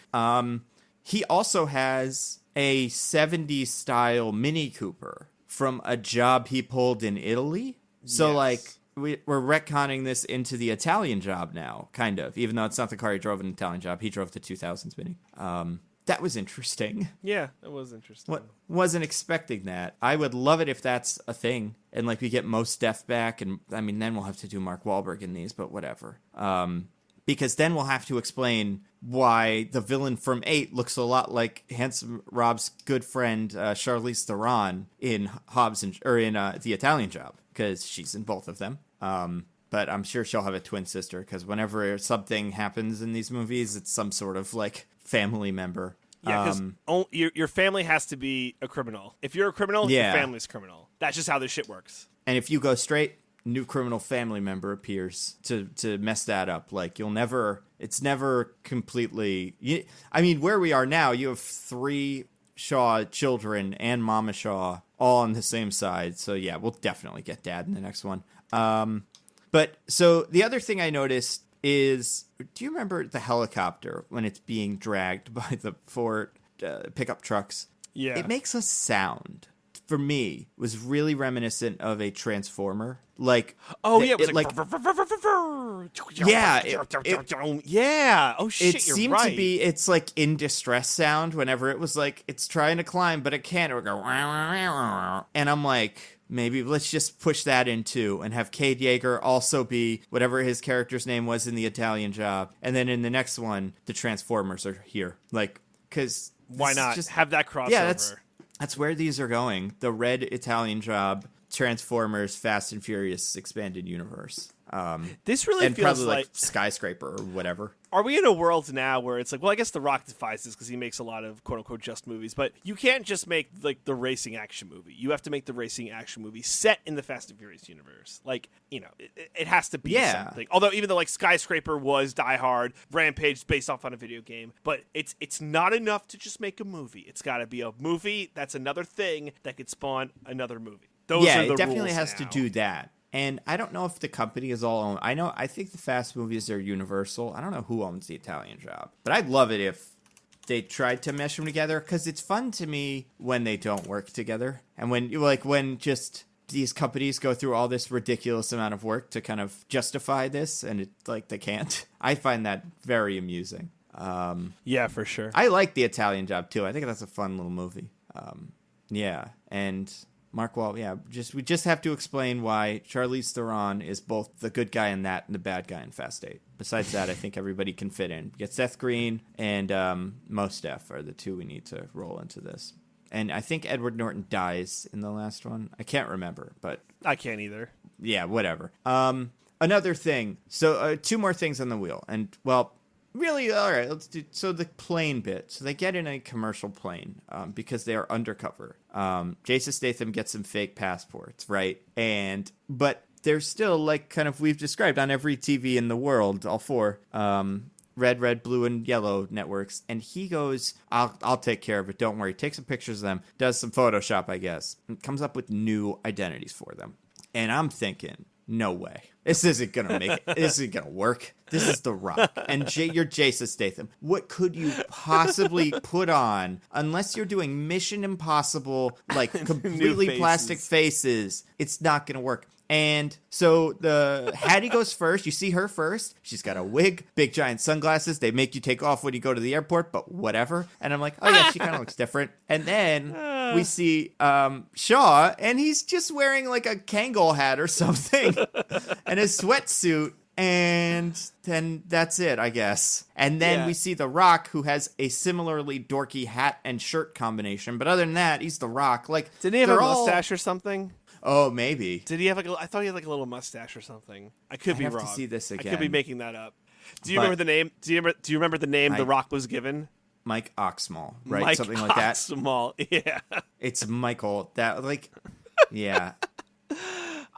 He also has a 70s style Mini Cooper from a job he pulled in Italy. So, like, we're retconning this into the Italian job now, kind of, even though it's not the car he drove in the Italian job. He drove the 2000s Mini. That was interesting. Yeah, that was interesting. Wasn't expecting that. I would love it if that's a thing. And, like, we get Mos Def back. And, I mean, then we'll have to do Mark Wahlberg in these, but whatever. Because then we'll have to explain why the villain from 8 looks a lot like Handsome Rob's good friend, Charlize Theron, in Hobbs and, or in The Italian Job. Because she's in both of them. But I'm sure she'll have a twin sister. Because whenever something happens in these movies, it's some sort of, like, family member. Yeah, because your family has to be a criminal. If you're a criminal, your family's criminal. That's just how this shit works. And if you go straight, new criminal family member appears to mess that up. Like, it's never completely... I mean, where we are now, you have 3 Shaw children and Mama Shaw all on the same side. So, yeah, we'll definitely get Dad in the next one. But, so, the other thing I noticed is, do you remember the helicopter when it's being dragged by the 4 pickup trucks? Yeah. It makes a sound. For me, was really reminiscent of a Transformer. Like, oh yeah, it was like yeah. Oh shit, it seemed to be. It's like in distress sound whenever it was like it's trying to climb, but it can't. It would go, and I'm like, maybe let's just push that in too, and have Cade Yeager also be whatever his character's name was in the Italian Job, and then in the next one, the Transformers are here. Like, because why not just have that crossover? Yeah, that's where these are going. The Red Italian Job, Transformers, Fast and Furious expanded universe. This really and feels probably like Skyscraper or whatever. Are we in a world now where it's like, well, I guess The Rock defies this because he makes a lot of quote unquote just movies, but you can't just make like the racing action movie. You have to make the racing action movie set in the Fast and Furious universe. Like, you know, it has to be something. Although even though like Skyscraper was Die Hard, Rampage based off on a video game, but it's not enough to just make a movie. It's got to be a movie that's another thing that could spawn another movie. Those are the it definitely rules has now. to do that. And I don't know if the company is all owned. I think the Fast movies are Universal. I don't know who owns the Italian Job. But I'd love it if they tried to mesh them together, because it's fun to me when they don't work together. And when just these companies go through all this ridiculous amount of work to kind of justify this, and they can't. I find that very amusing. Yeah, for sure. I like the Italian Job too. I think that's a fun little movie. And Mark Wahlberg. Yeah, we just have to explain why Charlize Theron is both the good guy in that and the bad guy in Fast 8. Besides that, I think everybody can fit in. Get Seth Green and Mos Def are the two we need to roll into this. And I think Edward Norton dies in the last one. I can't remember, but I can't either. Yeah, whatever. Another thing. So 2 more things on the wheel. And, well, really, all right, let's do. So the plane bit. So they get in a commercial plane because they are undercover. Jason Statham gets some fake passports, right? But they're still, like, kind of, we've described on every TV in the world, all 4, red, blue, and yellow networks. And he goes, I'll take care of it. Don't worry. Takes some pictures of them. Does some Photoshop, I guess. And comes up with new identities for them. And I'm thinking, no way. This isn't going to make it. This isn't going to work. This is The Rock. And you're Jason Statham. What could you possibly put on unless you're doing Mission Impossible, like completely plastic faces? It's not going to work. And so Hattie goes first. You see her first. She's got a wig, big giant sunglasses. They make you take off when you go to the airport, but whatever. And I'm like, oh yeah, she kind of looks different. And then we see Shaw, and he's just wearing like a Kangol hat or something and a sweatsuit. And then that's it, I guess. And then we see The Rock, who has a similarly dorky hat and shirt combination. But other than that, he's The Rock. Like, did he have a mustache or something? Oh, maybe. Did he have I thought he had like a little mustache or something. I could be wrong. I have to see this again. I could be making that up. Do you remember the name? Do you remember the name The Rock was given? Mike Oxmall, right? Something like that. Oxmall, yeah. It's Michael. That, like, yeah.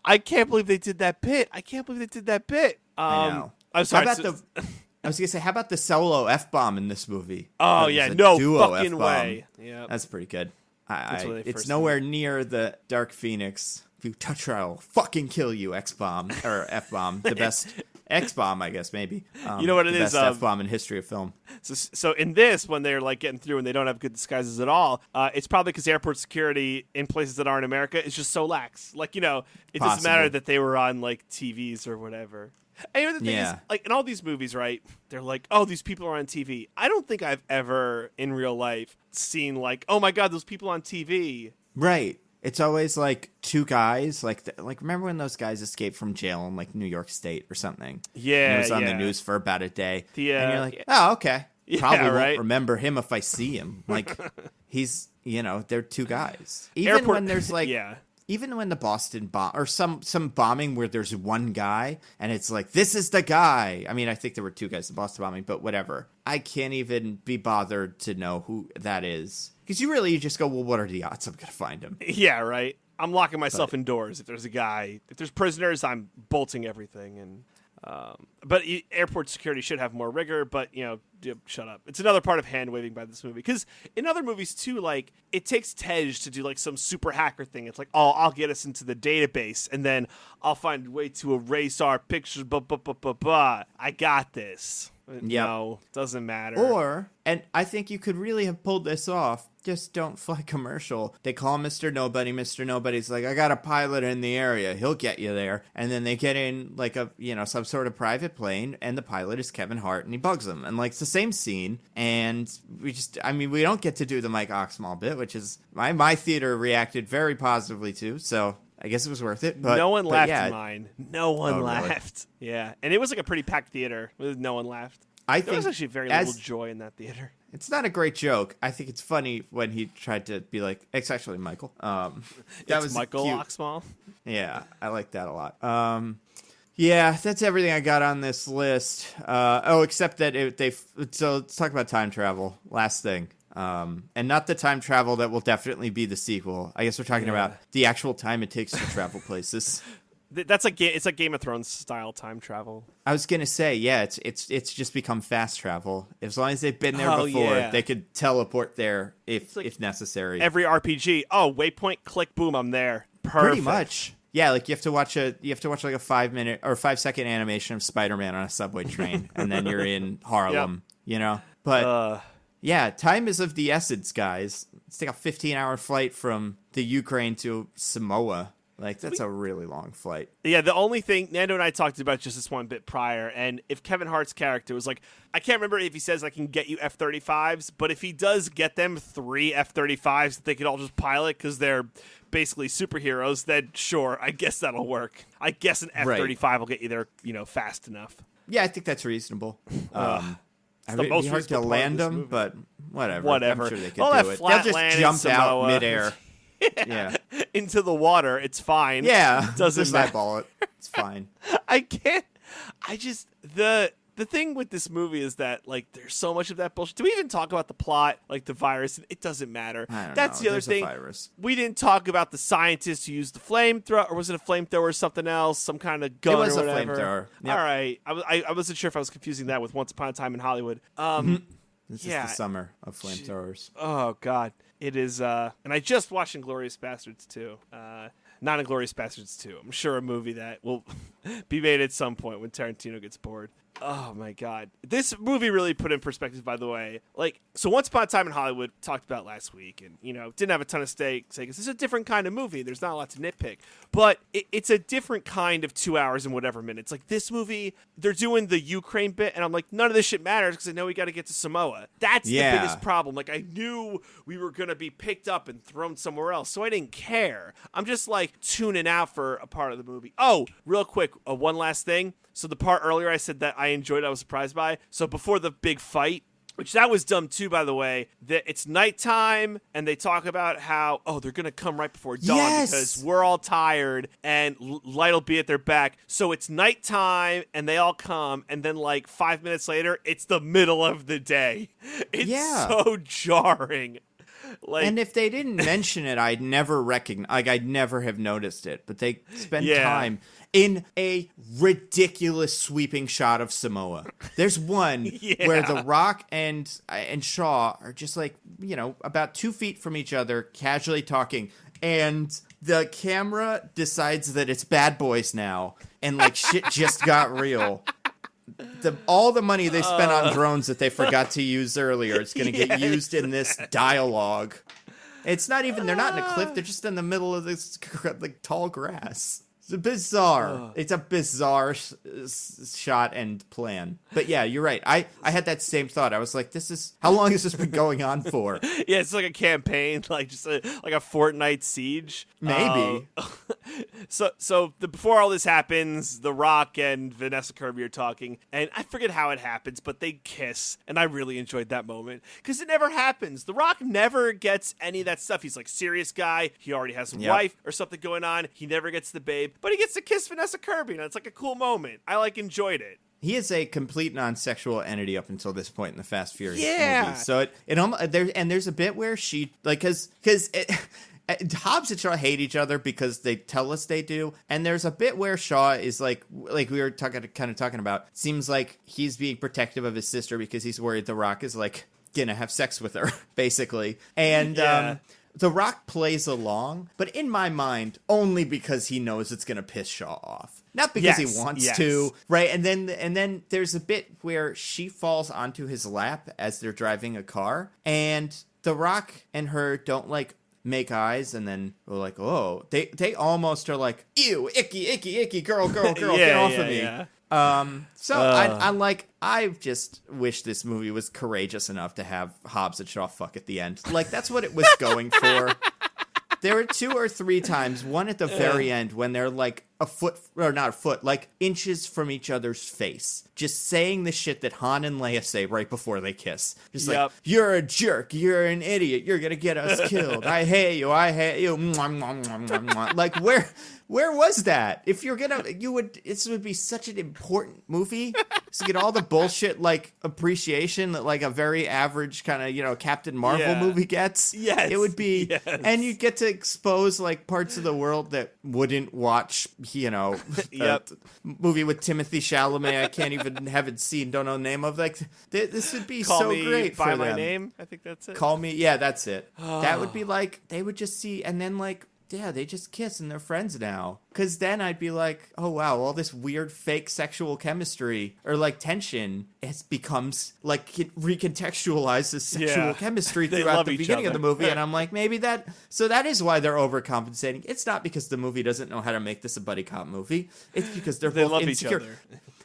I can't believe they did that bit. I know. I'm sorry. I was gonna say, how about the solo F-bomb in this movie? Oh yeah, no fucking F-bomb. way. Yeah, that's pretty good. It's nowhere near the Dark Phoenix. If you touch her, I'll fucking kill you. X-bomb or F-bomb, the best X-bomb, I guess maybe. You know what it the is? Best F-bomb in history of film. So in this, when they're like getting through and they don't have good disguises at all, it's probably because airport security in places that aren't America is just so lax. Like, you know, it doesn't matter that they were on like TVs or whatever. And you know, the thing is, like in all these movies, right? They're like, oh, these people are on TV. I don't think I've ever in real life seen like, oh my God, those people on TV. Right. It's always like 2 guys. Like remember when those guys escaped from jail in like New York State or something? Yeah. And it was on the news for about a day. And you're like, oh, okay. Yeah, Probably right? won't remember him if I see him. Like he's, they're 2 guys. Even when there's like, even when the Boston bomb or some bombing where there's 1 guy and it's like, this is the guy. I mean, I think there were 2 guys in the Boston bombing, but whatever. I can't even be bothered to know who that is. Because you just go, well, what are the odds I'm going to find him? Yeah, right. I'm locking myself indoors. If there's a guy, if there's prisoners, I'm bolting everything. And but airport security should have more rigor. But shut up. It's another part of hand waving by this movie. Because in other movies too, like it takes Tej to do like some super hacker thing. It's like, oh, I'll get us into the database, and then I'll find a way to erase our pictures. I got this. No, doesn't matter. And I think you could really have pulled this off. Just don't fly commercial. They call Mr. Nobody. Mr. Nobody's like, I got a pilot in the area. He'll get you there. And then they get in like some sort of private plane, and the pilot is Kevin Hart, and he bugs them. And like it's the same scene. And we don't get to do the Mike Oxmall bit, which is my theater reacted very positively to. So I guess it was worth it. But no one laughed in mine. No one laughed. Really? Yeah. And it was like a pretty packed theater. No one laughed. There was actually very little joy in that theater. It's not a great joke. I think it's funny when he tried to be like, it's actually Michael. That was Michael cute. Oxmall. Yeah, I like that a lot. Yeah, that's everything I got on this list. Except that so let's talk about time travel. Last thing. And not the time travel that will definitely be the sequel. I guess we're talking about the actual time it takes to travel places. That's like it's like Game of Thrones style time travel. I was gonna say, it's just become fast travel. As long as they've been there before, they could teleport there if necessary. Every RPG, waypoint, click, boom, I'm there. Perfect. Pretty much. Yeah, like you have to watch like a 5-minute or 5-second animation of Spider-Man on a subway train, and then you're in Harlem. But time is of the essence, guys. Let's take a 15-hour flight from the Ukraine to Samoa. Like, that's a really long flight. Yeah, the only thing, Nando and I talked about just this one bit prior, and if Kevin Hart's character was like, I can't remember if he says I can get you F-35s, but if he does get them 3 F-35s that they could all just pilot because they're basically superheroes, then sure, I guess that'll work. I guess an F-35 will get you there, fast enough. Yeah, I think that's reasonable. It's the most be hard to land them, but whatever. I'm sure they could do it. They'll just jump out midair. Yeah. Into the water. It's fine. Yeah. Doesn't matter. Eyeball it. It's fine. The thing with this movie is that, like, there's so much of that bullshit. Do we even talk about the plot, like the virus? It doesn't matter. That's the other thing. Virus. We didn't talk about the scientist who used the flamethrower, or was it a flamethrower or something else? Some kind of gun or whatever. It was a flamethrower. Yep. All right. I wasn't sure if I was confusing that with Once Upon a Time in Hollywood. This is the summer of flamethrowers. Oh, God. It is, and I just watched Inglourious Bastards 2. Not Inglourious Bastards 2. I'm sure a movie that will be made at some point when Tarantino gets bored. Oh, my God. This movie really put in perspective, by the way. Like, so Once Upon a Time in Hollywood, talked about last week, and, didn't have a ton of stake, because it's a different kind of movie. There's not a lot to nitpick. But it's a different kind of 2 hours and whatever minutes. Like, this movie, they're doing the Ukraine bit, and I'm like, none of this shit matters, because I know we got to get to Samoa. That's the biggest problem. Like, I knew we were going to be picked up and thrown somewhere else, so I didn't care. I'm just, like, tuning out for a part of the movie. Oh, real quick, one last thing. So the part earlier I said that I enjoyed, I was surprised by. So before the big fight, which that was dumb too, by the way, that it's nighttime and they talk about how, they're going to come right before dawn because we're all tired and light will be at their back. So it's nighttime and they all come. And then like 5 minutes later, it's the middle of the day. It's so jarring. Like, and if they didn't mention it, I'd never I'd never have noticed it. But they spend time in a ridiculous sweeping shot of Samoa. There's one where The Rock and Shaw are just like, about 2 feet from each other, casually talking, and the camera decides that it's Bad Boys now, and like shit just got real. All the money they spent on drones that they forgot to use earlier, it's going to get used in this dialogue. It's not even, they're not in a cliff, they're just in the middle of this like tall grass. It's bizarre. It's a bizarre shot and plan. But yeah, you're right. I had that same thought. I was like, how long has this been going on for? Yeah, it's like a campaign, like just like a Fortnite siege. Maybe. Before all this happens, The Rock and Vanessa Kirby are talking, and I forget how it happens, but they kiss, and I really enjoyed that moment because it never happens. The Rock never gets any of that stuff. He's like serious guy. He already has a wife or something going on. He never gets the babe. But he gets to kiss Vanessa Kirby, and it's like a cool moment. I enjoyed it. He is a complete non-sexual entity up until this point in the Fast Furious movies. So there's a bit where she because Hobbs and Shaw hate each other because they tell us they do, and there's a bit where Shaw is like we were talking about. Seems like he's being protective of his sister because he's worried The Rock is like gonna have sex with her, basically, and. The Rock plays along, but in my mind, only because he knows it's going to piss Shaw off. Not because he wants to, right? And then there's a bit where she falls onto his lap as they're driving a car, and The Rock and her don't make eyes, and then we're like, oh, they almost are like, ew, icky, girl, get off of me. Yeah. I just wish this movie was courageous enough to have Hobbs and Shaw fuck at the end. Like, that's what it was going for. There were 2 or 3 times, one at the very end, when they're like like inches from each other's face, just saying the shit that Han and Leia say right before they kiss. Just like, you're a jerk, you're an idiot, you're gonna get us killed, I hate you. Like, where was that? If you're gonna, this would be such an important movie to get all the bullshit like appreciation that like a very average kind of Captain Marvel movie gets. Yes, it would be, and you get to expose like parts of the world that wouldn't watch movie with Timothy Chalamet. I can't even haven't seen, don't know the name of. Like, this would be Call so me great by for my them. name. I think that's it. Call me, yeah, that's it. That would be like, they would just see, and then like yeah, they just kiss and they're friends now. Because then I'd be like, oh, wow, all this weird fake sexual chemistry or like tension, it becomes like it recontextualizes sexual chemistry throughout the beginning of the movie. And I'm like, maybe that is why they're overcompensating. It's not because the movie doesn't know how to make this a buddy cop movie. It's because they both love insecure. each other.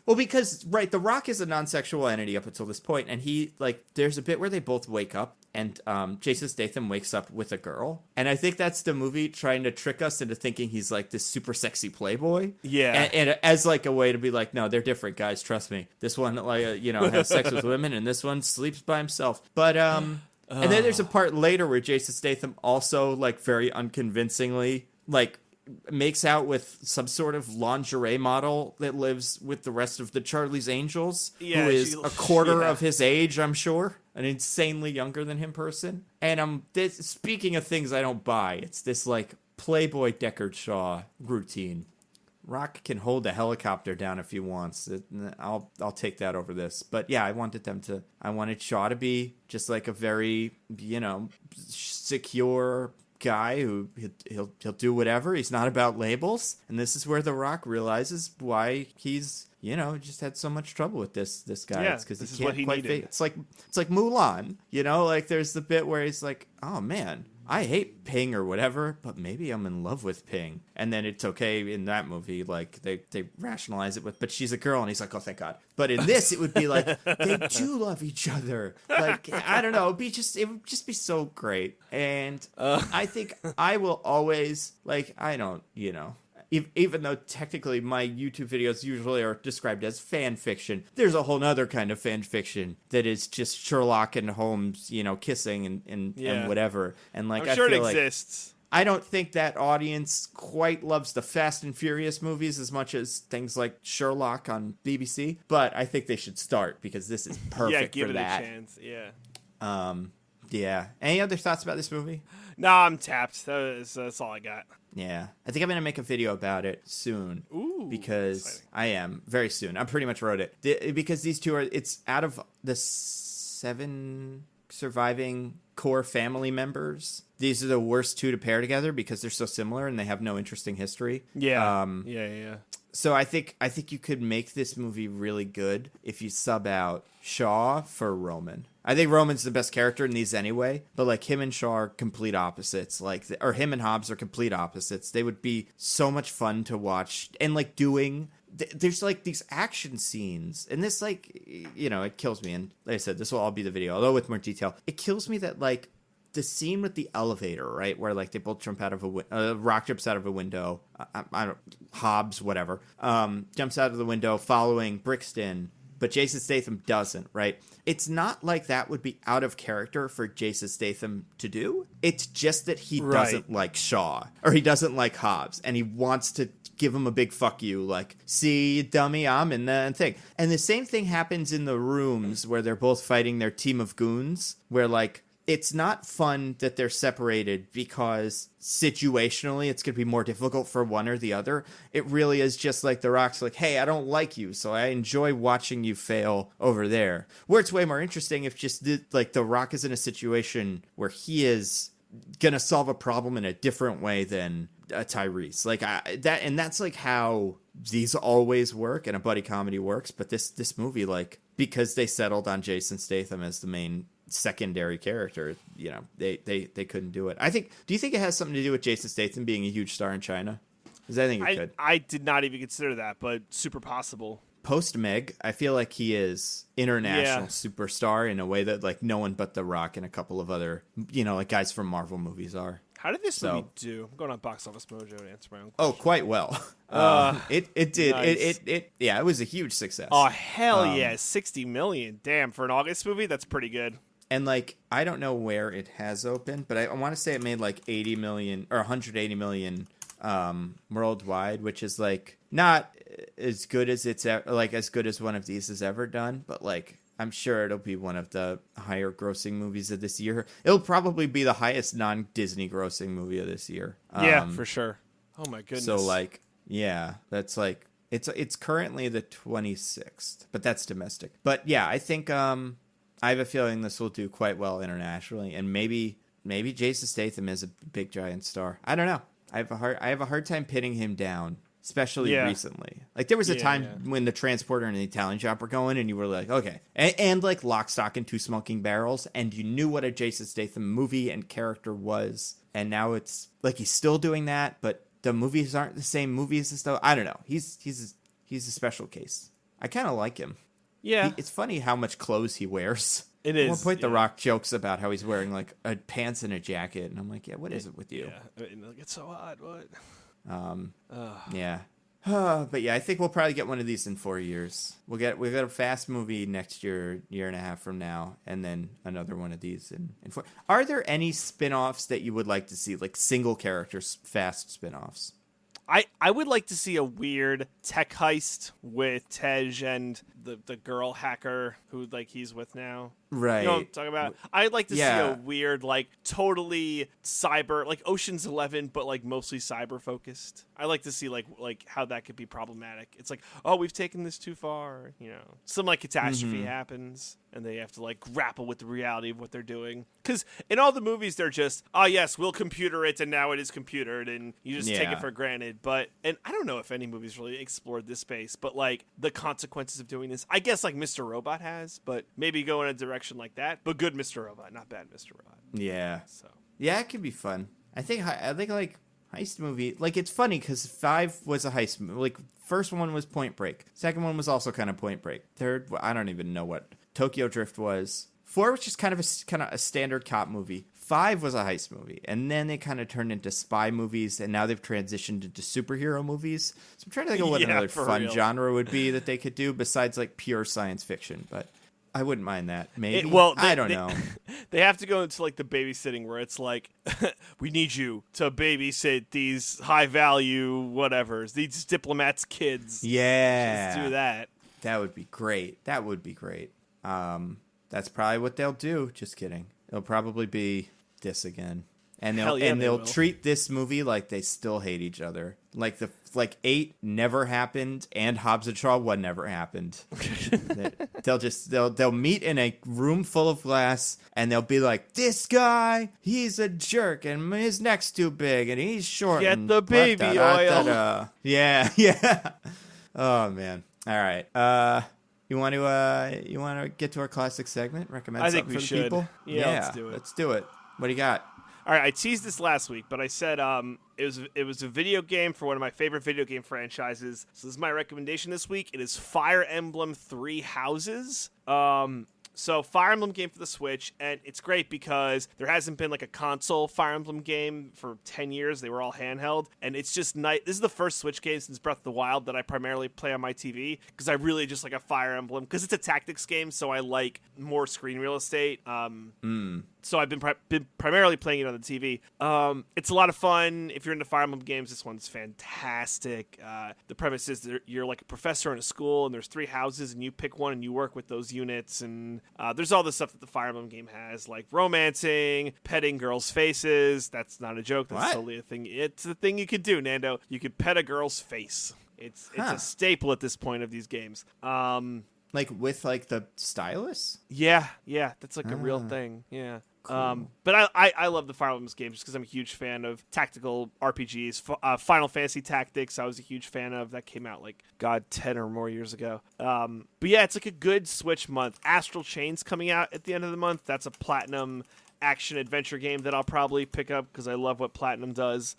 Well, because, right, The Rock is a non-sexual entity up until this point, and he, like, there's a bit where they both wake up, and Jason Statham wakes up with a girl, and I think that's the movie trying to trick us into thinking he's, like, this super sexy playboy. Yeah. And as, like, a way to be like, no, they're different, guys, trust me. This one, like, has sex with women, and this one sleeps by himself. But, and then there's a part later where Jason Statham also, like, very unconvincingly, like, makes out with some sort of lingerie model that lives with the rest of the Charlie's Angels, who is a quarter of his age, I'm sure. An insanely younger than him person. And speaking of things I don't buy, it's this, like, Playboy Deckard Shaw routine. Rock can hold a helicopter down if he wants. I'll take that over this. But yeah, I wanted Shaw to be just like a very, secure guy who he'll do whatever. He's not about labels, and this is where The Rock realizes why he's just had so much trouble with this guy. Yeah, it's because this he is what can't he quite needed. it's like Mulan. Like there's the bit where he's like, oh man, I hate Ping or whatever, but maybe I'm in love with Ping. And then it's okay in that movie, like they rationalize it with, but she's a girl, and he's like, oh thank God. But in this, it would be like they do love each other. Like I don't know, it would just be so great. And I think I will always even though technically my YouTube videos usually are described as fan fiction, there's a whole nother kind of fan fiction that is just Sherlock and Holmes, kissing and whatever. And like I'm sure I feel it exists. I don't think that audience quite loves the Fast and Furious movies as much as things like Sherlock on BBC, but I think they should start because this is perfect give for it that. a chance. Yeah. Yeah. Any other thoughts about this movie? No, I'm tapped. That's all I got. Yeah. I think I'm going to make a video about it soon. Ooh. Because exciting. I am very soon. I pretty much wrote it. Because these two it's out of the 7 surviving core family members. These are the worst 2 to pair together because they're so similar and they have no interesting history. Yeah. Yeah. So I think you could make this movie really good if you sub out Shaw for Roman. I think Roman's the best character in these anyway, but like him and Shaw are complete opposites. Or him and Hobbs are complete opposites. They would be so much fun to watch. And like there's like these action scenes, and this like, it kills me. And like I said, this will all be the video, although with more detail. It kills me that like the scene with the elevator, right, where like they both jump out of Rock jumps out of a window. I don't Hobbs, whatever, jumps out of the window following Brixton. But Jason Statham doesn't, right? It's not like that would be out of character for Jason Statham to do. It's just that he doesn't like Shaw, or he doesn't like Hobbs, and he wants to give him a big fuck you, like, see, you dummy, I'm in the thing. And the same thing happens in the rooms where they're both fighting their team of goons, where, like, it's not fun that they're separated because situationally it's going to be more difficult for one or the other. It really is just like The Rock's like, hey, I don't like you, so I enjoy watching you fail over there. Where it's way more interesting if just The Rock is in a situation where he is going to solve a problem in a different way than Tyrese. That's like how these always work and a buddy comedy works. But this movie, like, because they settled on Jason Statham as the main secondary character, they couldn't do it. Do you think it has something to do with Jason Statham being a huge star in China? Because I think it could. I did not even consider that, but super possible. Post Meg, I feel like he is international superstar in a way that like no one but The Rock and a couple of other like guys from Marvel movies are. How did this movie do? I'm going on Box Office Mojo to answer my own question. Oh, quite well. It did. Nice. It was a huge success. Oh hell yeah, 60 million. Damn, for an August movie, that's pretty good. And, like, I don't know where it has opened, but I want to say it made, like, 80 million or 180 million worldwide, which is, like, not as good as as good as one of these has ever done. But, like, I'm sure it'll be one of the higher grossing movies of this year. It'll probably be the highest non-Disney grossing movie of this year. Yeah, for sure. Oh, my goodness. So, like, yeah, that's, like, it's currently the 26th, but that's domestic. But, yeah, I think... I have a feeling this will do quite well internationally, and maybe Jason Statham is a big giant star. I don't know. I have a hard time pinning him down, especially Yeah. recently. Like there was a time when the Transporter and the Italian Job were going, and you were like, okay, and like Lock, Stock, and Two Smoking Barrels, and you knew what a Jason Statham movie and character was, and now it's like he's still doing that, but the movies aren't the same movies and stuff. I don't know. He's a special case. I kind of like him. Yeah, It's funny how much clothes he wears. it At is. one point, yeah. The Rock jokes about how he's wearing like pants and a jacket, and I'm like, yeah, what is it with you? Yeah, I mean, like, it's so hot. What? Yeah. But yeah, I think we'll probably get one of these in 4 years. We'll get a Fast movie next year and a half from now, and then another one of these in 4. Are there any spin-offs that you would like to see, like single characters Fast spin-offs? I would like to see a weird tech heist with Tej and the girl hacker who like he's with now. Right. You know what I'm talking about? I'd like to see Yeah. a weird, like, totally cyber, like Ocean's 11, but like mostly cyber focused. I like to see like how that could be problematic. It's like, oh, we've taken this too far. You know, some like catastrophe happens, and they have to like grapple with the reality of what they're doing. Because in all the movies, they're just, oh yes, we'll computer it, and now it is computered, and you just take it for granted. But and I don't know if any movies really explored this space, but like the consequences of doing this, I guess like Mr. Robot has, but maybe go in a direction like that, but good Mr. Robot, not bad Mr. Robot. Yeah. So Yeah, it could be fun. I think like heist movie, like it's funny because 5 was a heist movie. Like first one was Point Break. Second one was also kind of Point Break. Third, I don't even know what Tokyo Drift was. 4 was just kind of a standard cop movie. 5 was a heist movie, and then they kind of turned into spy movies, and now they've transitioned into superhero movies. So I'm trying to think of what another fun genre would be that they could do besides like pure science fiction, but I wouldn't mind that. Maybe. I don't know. They have to go into like the babysitting where it's like, we need you to babysit these high value whatevers, these diplomats' kids. Yeah. Just do that. That would be great. That's probably what they'll do. Just kidding. It'll probably be this again. And they'll treat this movie like they still hate each other. Like 8 never happened and Hobbs and Shaw 1 never happened. they'll meet in a room full of glass and they'll be like, this guy, he's a jerk and his neck's too big and he's short. Get the baby oil. Yeah. Oh man. All right. You want to get to our classic segment? Recommend I something think we for should. the people? Yeah, let's do it. Let's do it. What do you got? All right, I teased this last week, but I said it was a video game for one of my favorite video game franchises. So this is my recommendation this week. It is Fire Emblem 3 Houses. So Fire Emblem game for the Switch, and it's great because there hasn't been like a console Fire Emblem game for 10 years. They were all handheld, and it's just nice. This is the first Switch game since Breath of the Wild that I primarily play on my TV because I really just like a Fire Emblem because it's a tactics game, so I like more screen real estate. So I've been primarily playing it on the TV. It's a lot of fun. If you're into Fire Emblem games, this one's fantastic. The premise is that you're like a professor in a school, and there's 3 houses, and you pick one, and you work with those units. And there's all the stuff that the Fire Emblem game has, like romancing, petting girls' faces. That's not a joke. That's totally a thing. It's a thing you could do, Nando. You could pet a girl's face. It's a staple at this point of these games. Like with like the stylus? Yeah, that's like a real thing. Yeah. Cool. But I love the Fire Emblem games just because I'm a huge fan of tactical RPGs. Final Fantasy Tactics, I was a huge fan of. That came out 10 or more years ago. But yeah, it's like a good Switch month. Astral Chain's coming out at the end of the month. That's a Platinum action adventure game that I'll probably pick up because I love what Platinum does.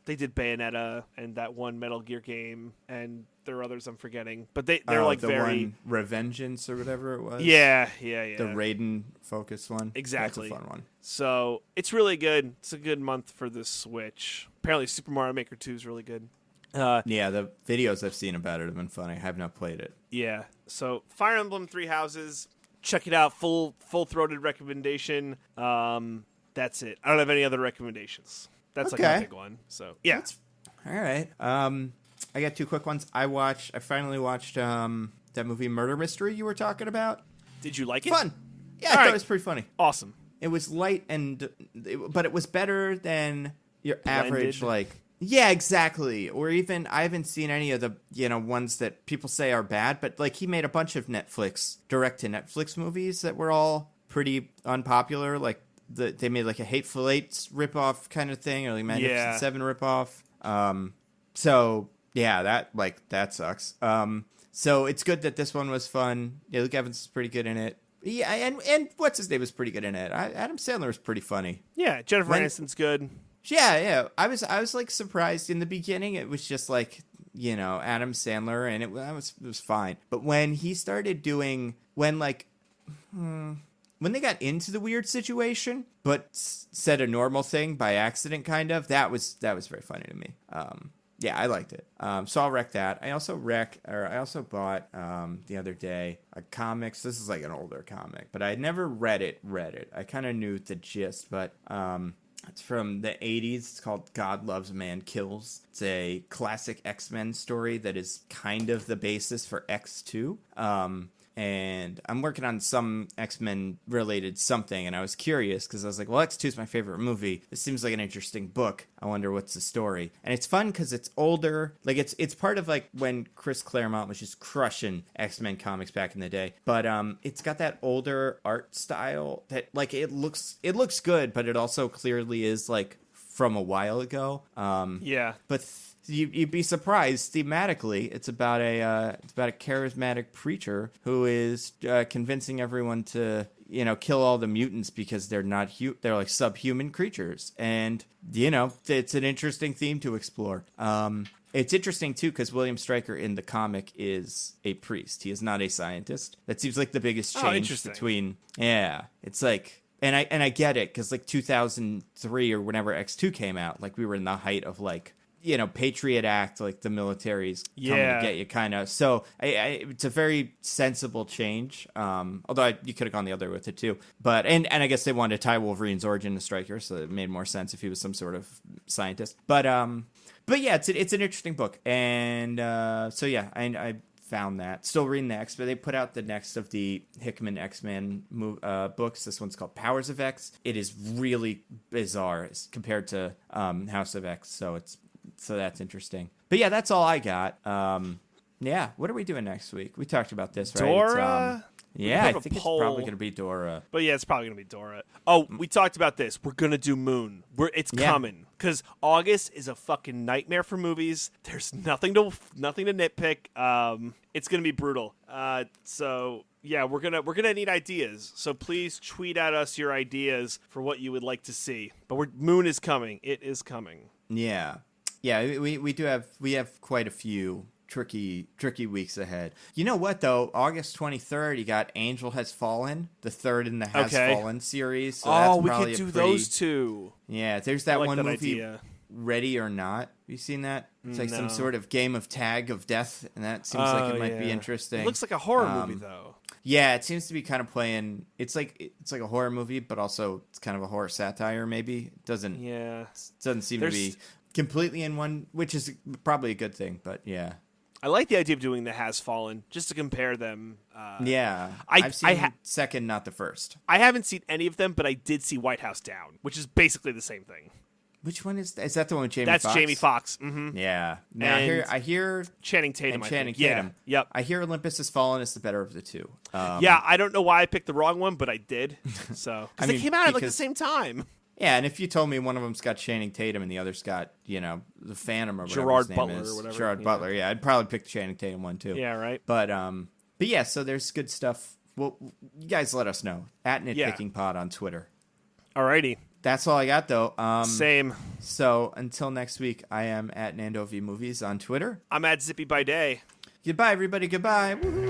They did Bayonetta and that one Metal Gear game, and there are others I'm forgetting. But they're like the very one Revengeance or whatever it was. Yeah. The Raiden focused one. Exactly. That's a fun one. So it's really good. It's a good month for the Switch. Apparently, Super Mario Maker 2 is really good. Yeah, the videos I've seen about it have been funny. I have not played it. Yeah. So Fire Emblem 3 Houses. Check it out. Full-throated recommendation. That's it. I don't have any other recommendations. That's like a big one. So yeah. All right. I got 2 quick ones. I finally watched that movie Murder Mystery you were talking about. Did you like it? Fun. Yeah, I thought it was pretty funny. Awesome. It was light but it was better than your average Yeah, exactly. Or even I haven't seen any of the ones that people say are bad, but he made a bunch of direct to Netflix movies that were all pretty unpopular, like they made like a Hateful Eight ripoff kind of thing, or like Magnificent Seven ripoff. So yeah, that sucks. So it's good that this one was fun. Yeah, Luke Evans is pretty good in it. Yeah, and what's his name was pretty good in it. Adam Sandler was pretty funny. Yeah, Jennifer Aniston's good. Yeah. I was like surprised in the beginning. It was just like, you know, Adam Sandler, and it was fine. But when he started doing when they got into the weird situation, but said a normal thing by accident, kind of, that was very funny to me. Yeah, I liked it. So I'll rec that. I also bought the other day a comics. This is like an older comic, but I had never read it. I kind of knew the gist, but it's from the 80s. It's called God Loves Man Kills. It's a classic X-Men story that is kind of the basis for X2. And I'm working on some X-Men related something, and I was curious because I was like, well, X2 is my favorite movie. This seems like an interesting book. I wonder what's the story. And it's fun because it's older. Like it's part of like when Chris Claremont was just crushing X-Men comics back in the day. But it's got that older art style that like it looks good, but it also clearly is like from a while ago. But you'd be surprised. Thematically, it's about a charismatic preacher who is convincing everyone to, you know, kill all the mutants because they're not they're like subhuman creatures, and you know, it's an interesting theme to explore. It's interesting too because William Stryker in the comic is a priest. He is not a scientist. That seems like the biggest change between. Yeah, it's like. And I get it because like 2003 or whenever X2 came out, like we were in the height of like, you know, Patriot Act, like the military's coming to get you kind of. So it's a very sensible change. Although you could have gone the other way with it too. But and I guess they wanted to tie Wolverine's origin to Stryker, so it made more sense if he was some sort of scientist. But yeah, it's an interesting book. And so yeah, I found that. Still reading the X, but they put out the next of the Hickman X-Men books. This one's called Powers of X. It is really bizarre compared to House of X, so that's interesting. But yeah, that's all I got. Yeah, what are we doing next week? We talked about this, right? Dora? Yeah, I think it's probably going to be Dora. But yeah, it's probably going to be Dora. Oh, we talked about this. We're going to do Moon. It's coming. Because August is a fucking nightmare for movies. There's nothing to nitpick. It's going to be brutal. So yeah, we're gonna need ideas. So please tweet at us your ideas for what you would like to see. But Moon is coming. It is coming. Yeah. Yeah, we have quite a few tricky weeks ahead. You know what though? August 23rd, you got Angel Has Fallen, the third in the Has Fallen series. So that's we probably could do those two. Yeah, there's that one movie, idea. Ready or Not. Have you seen that? It's like some sort of game of tag of death, and that seems like it might be interesting. It looks like a horror movie though. Yeah, it seems to be kind of playing. It's like a horror movie, but also it's kind of a horror satire. Maybe it doesn't seem to be completely in one, which is probably a good thing. But yeah, I like the idea of doing the Has Fallen just to compare them. I've seen second, not the first. I haven't seen any of them, but I did see White House Down, which is basically the same thing. Which one is that? Is that the one with Jamie Foxx? That's Jamie Foxx. Mm-hmm. Yeah. Now I hear Channing Tatum. Tatum. Yeah. Yep. I hear Olympus Has Fallen is the better of the two. Yeah, I don't know why I picked the wrong one, but I did. So because they came out at like the same time. Yeah, and if you told me one of them's got Channing Tatum and the other's got, you know, the Phantom or whatever Gerard his name Butler is. Or whatever. Gerard Butler, yeah, I'd probably pick the Channing Tatum one too. Yeah, right. But yeah, so there's good stuff. Well, you guys let us know at Nitpicking Pod on Twitter. Alrighty. That's all I got though. Same. So until next week, I am at Nando V Movies on Twitter. I'm at Zippy by Day. Goodbye, everybody. Goodbye. Woo-hoo.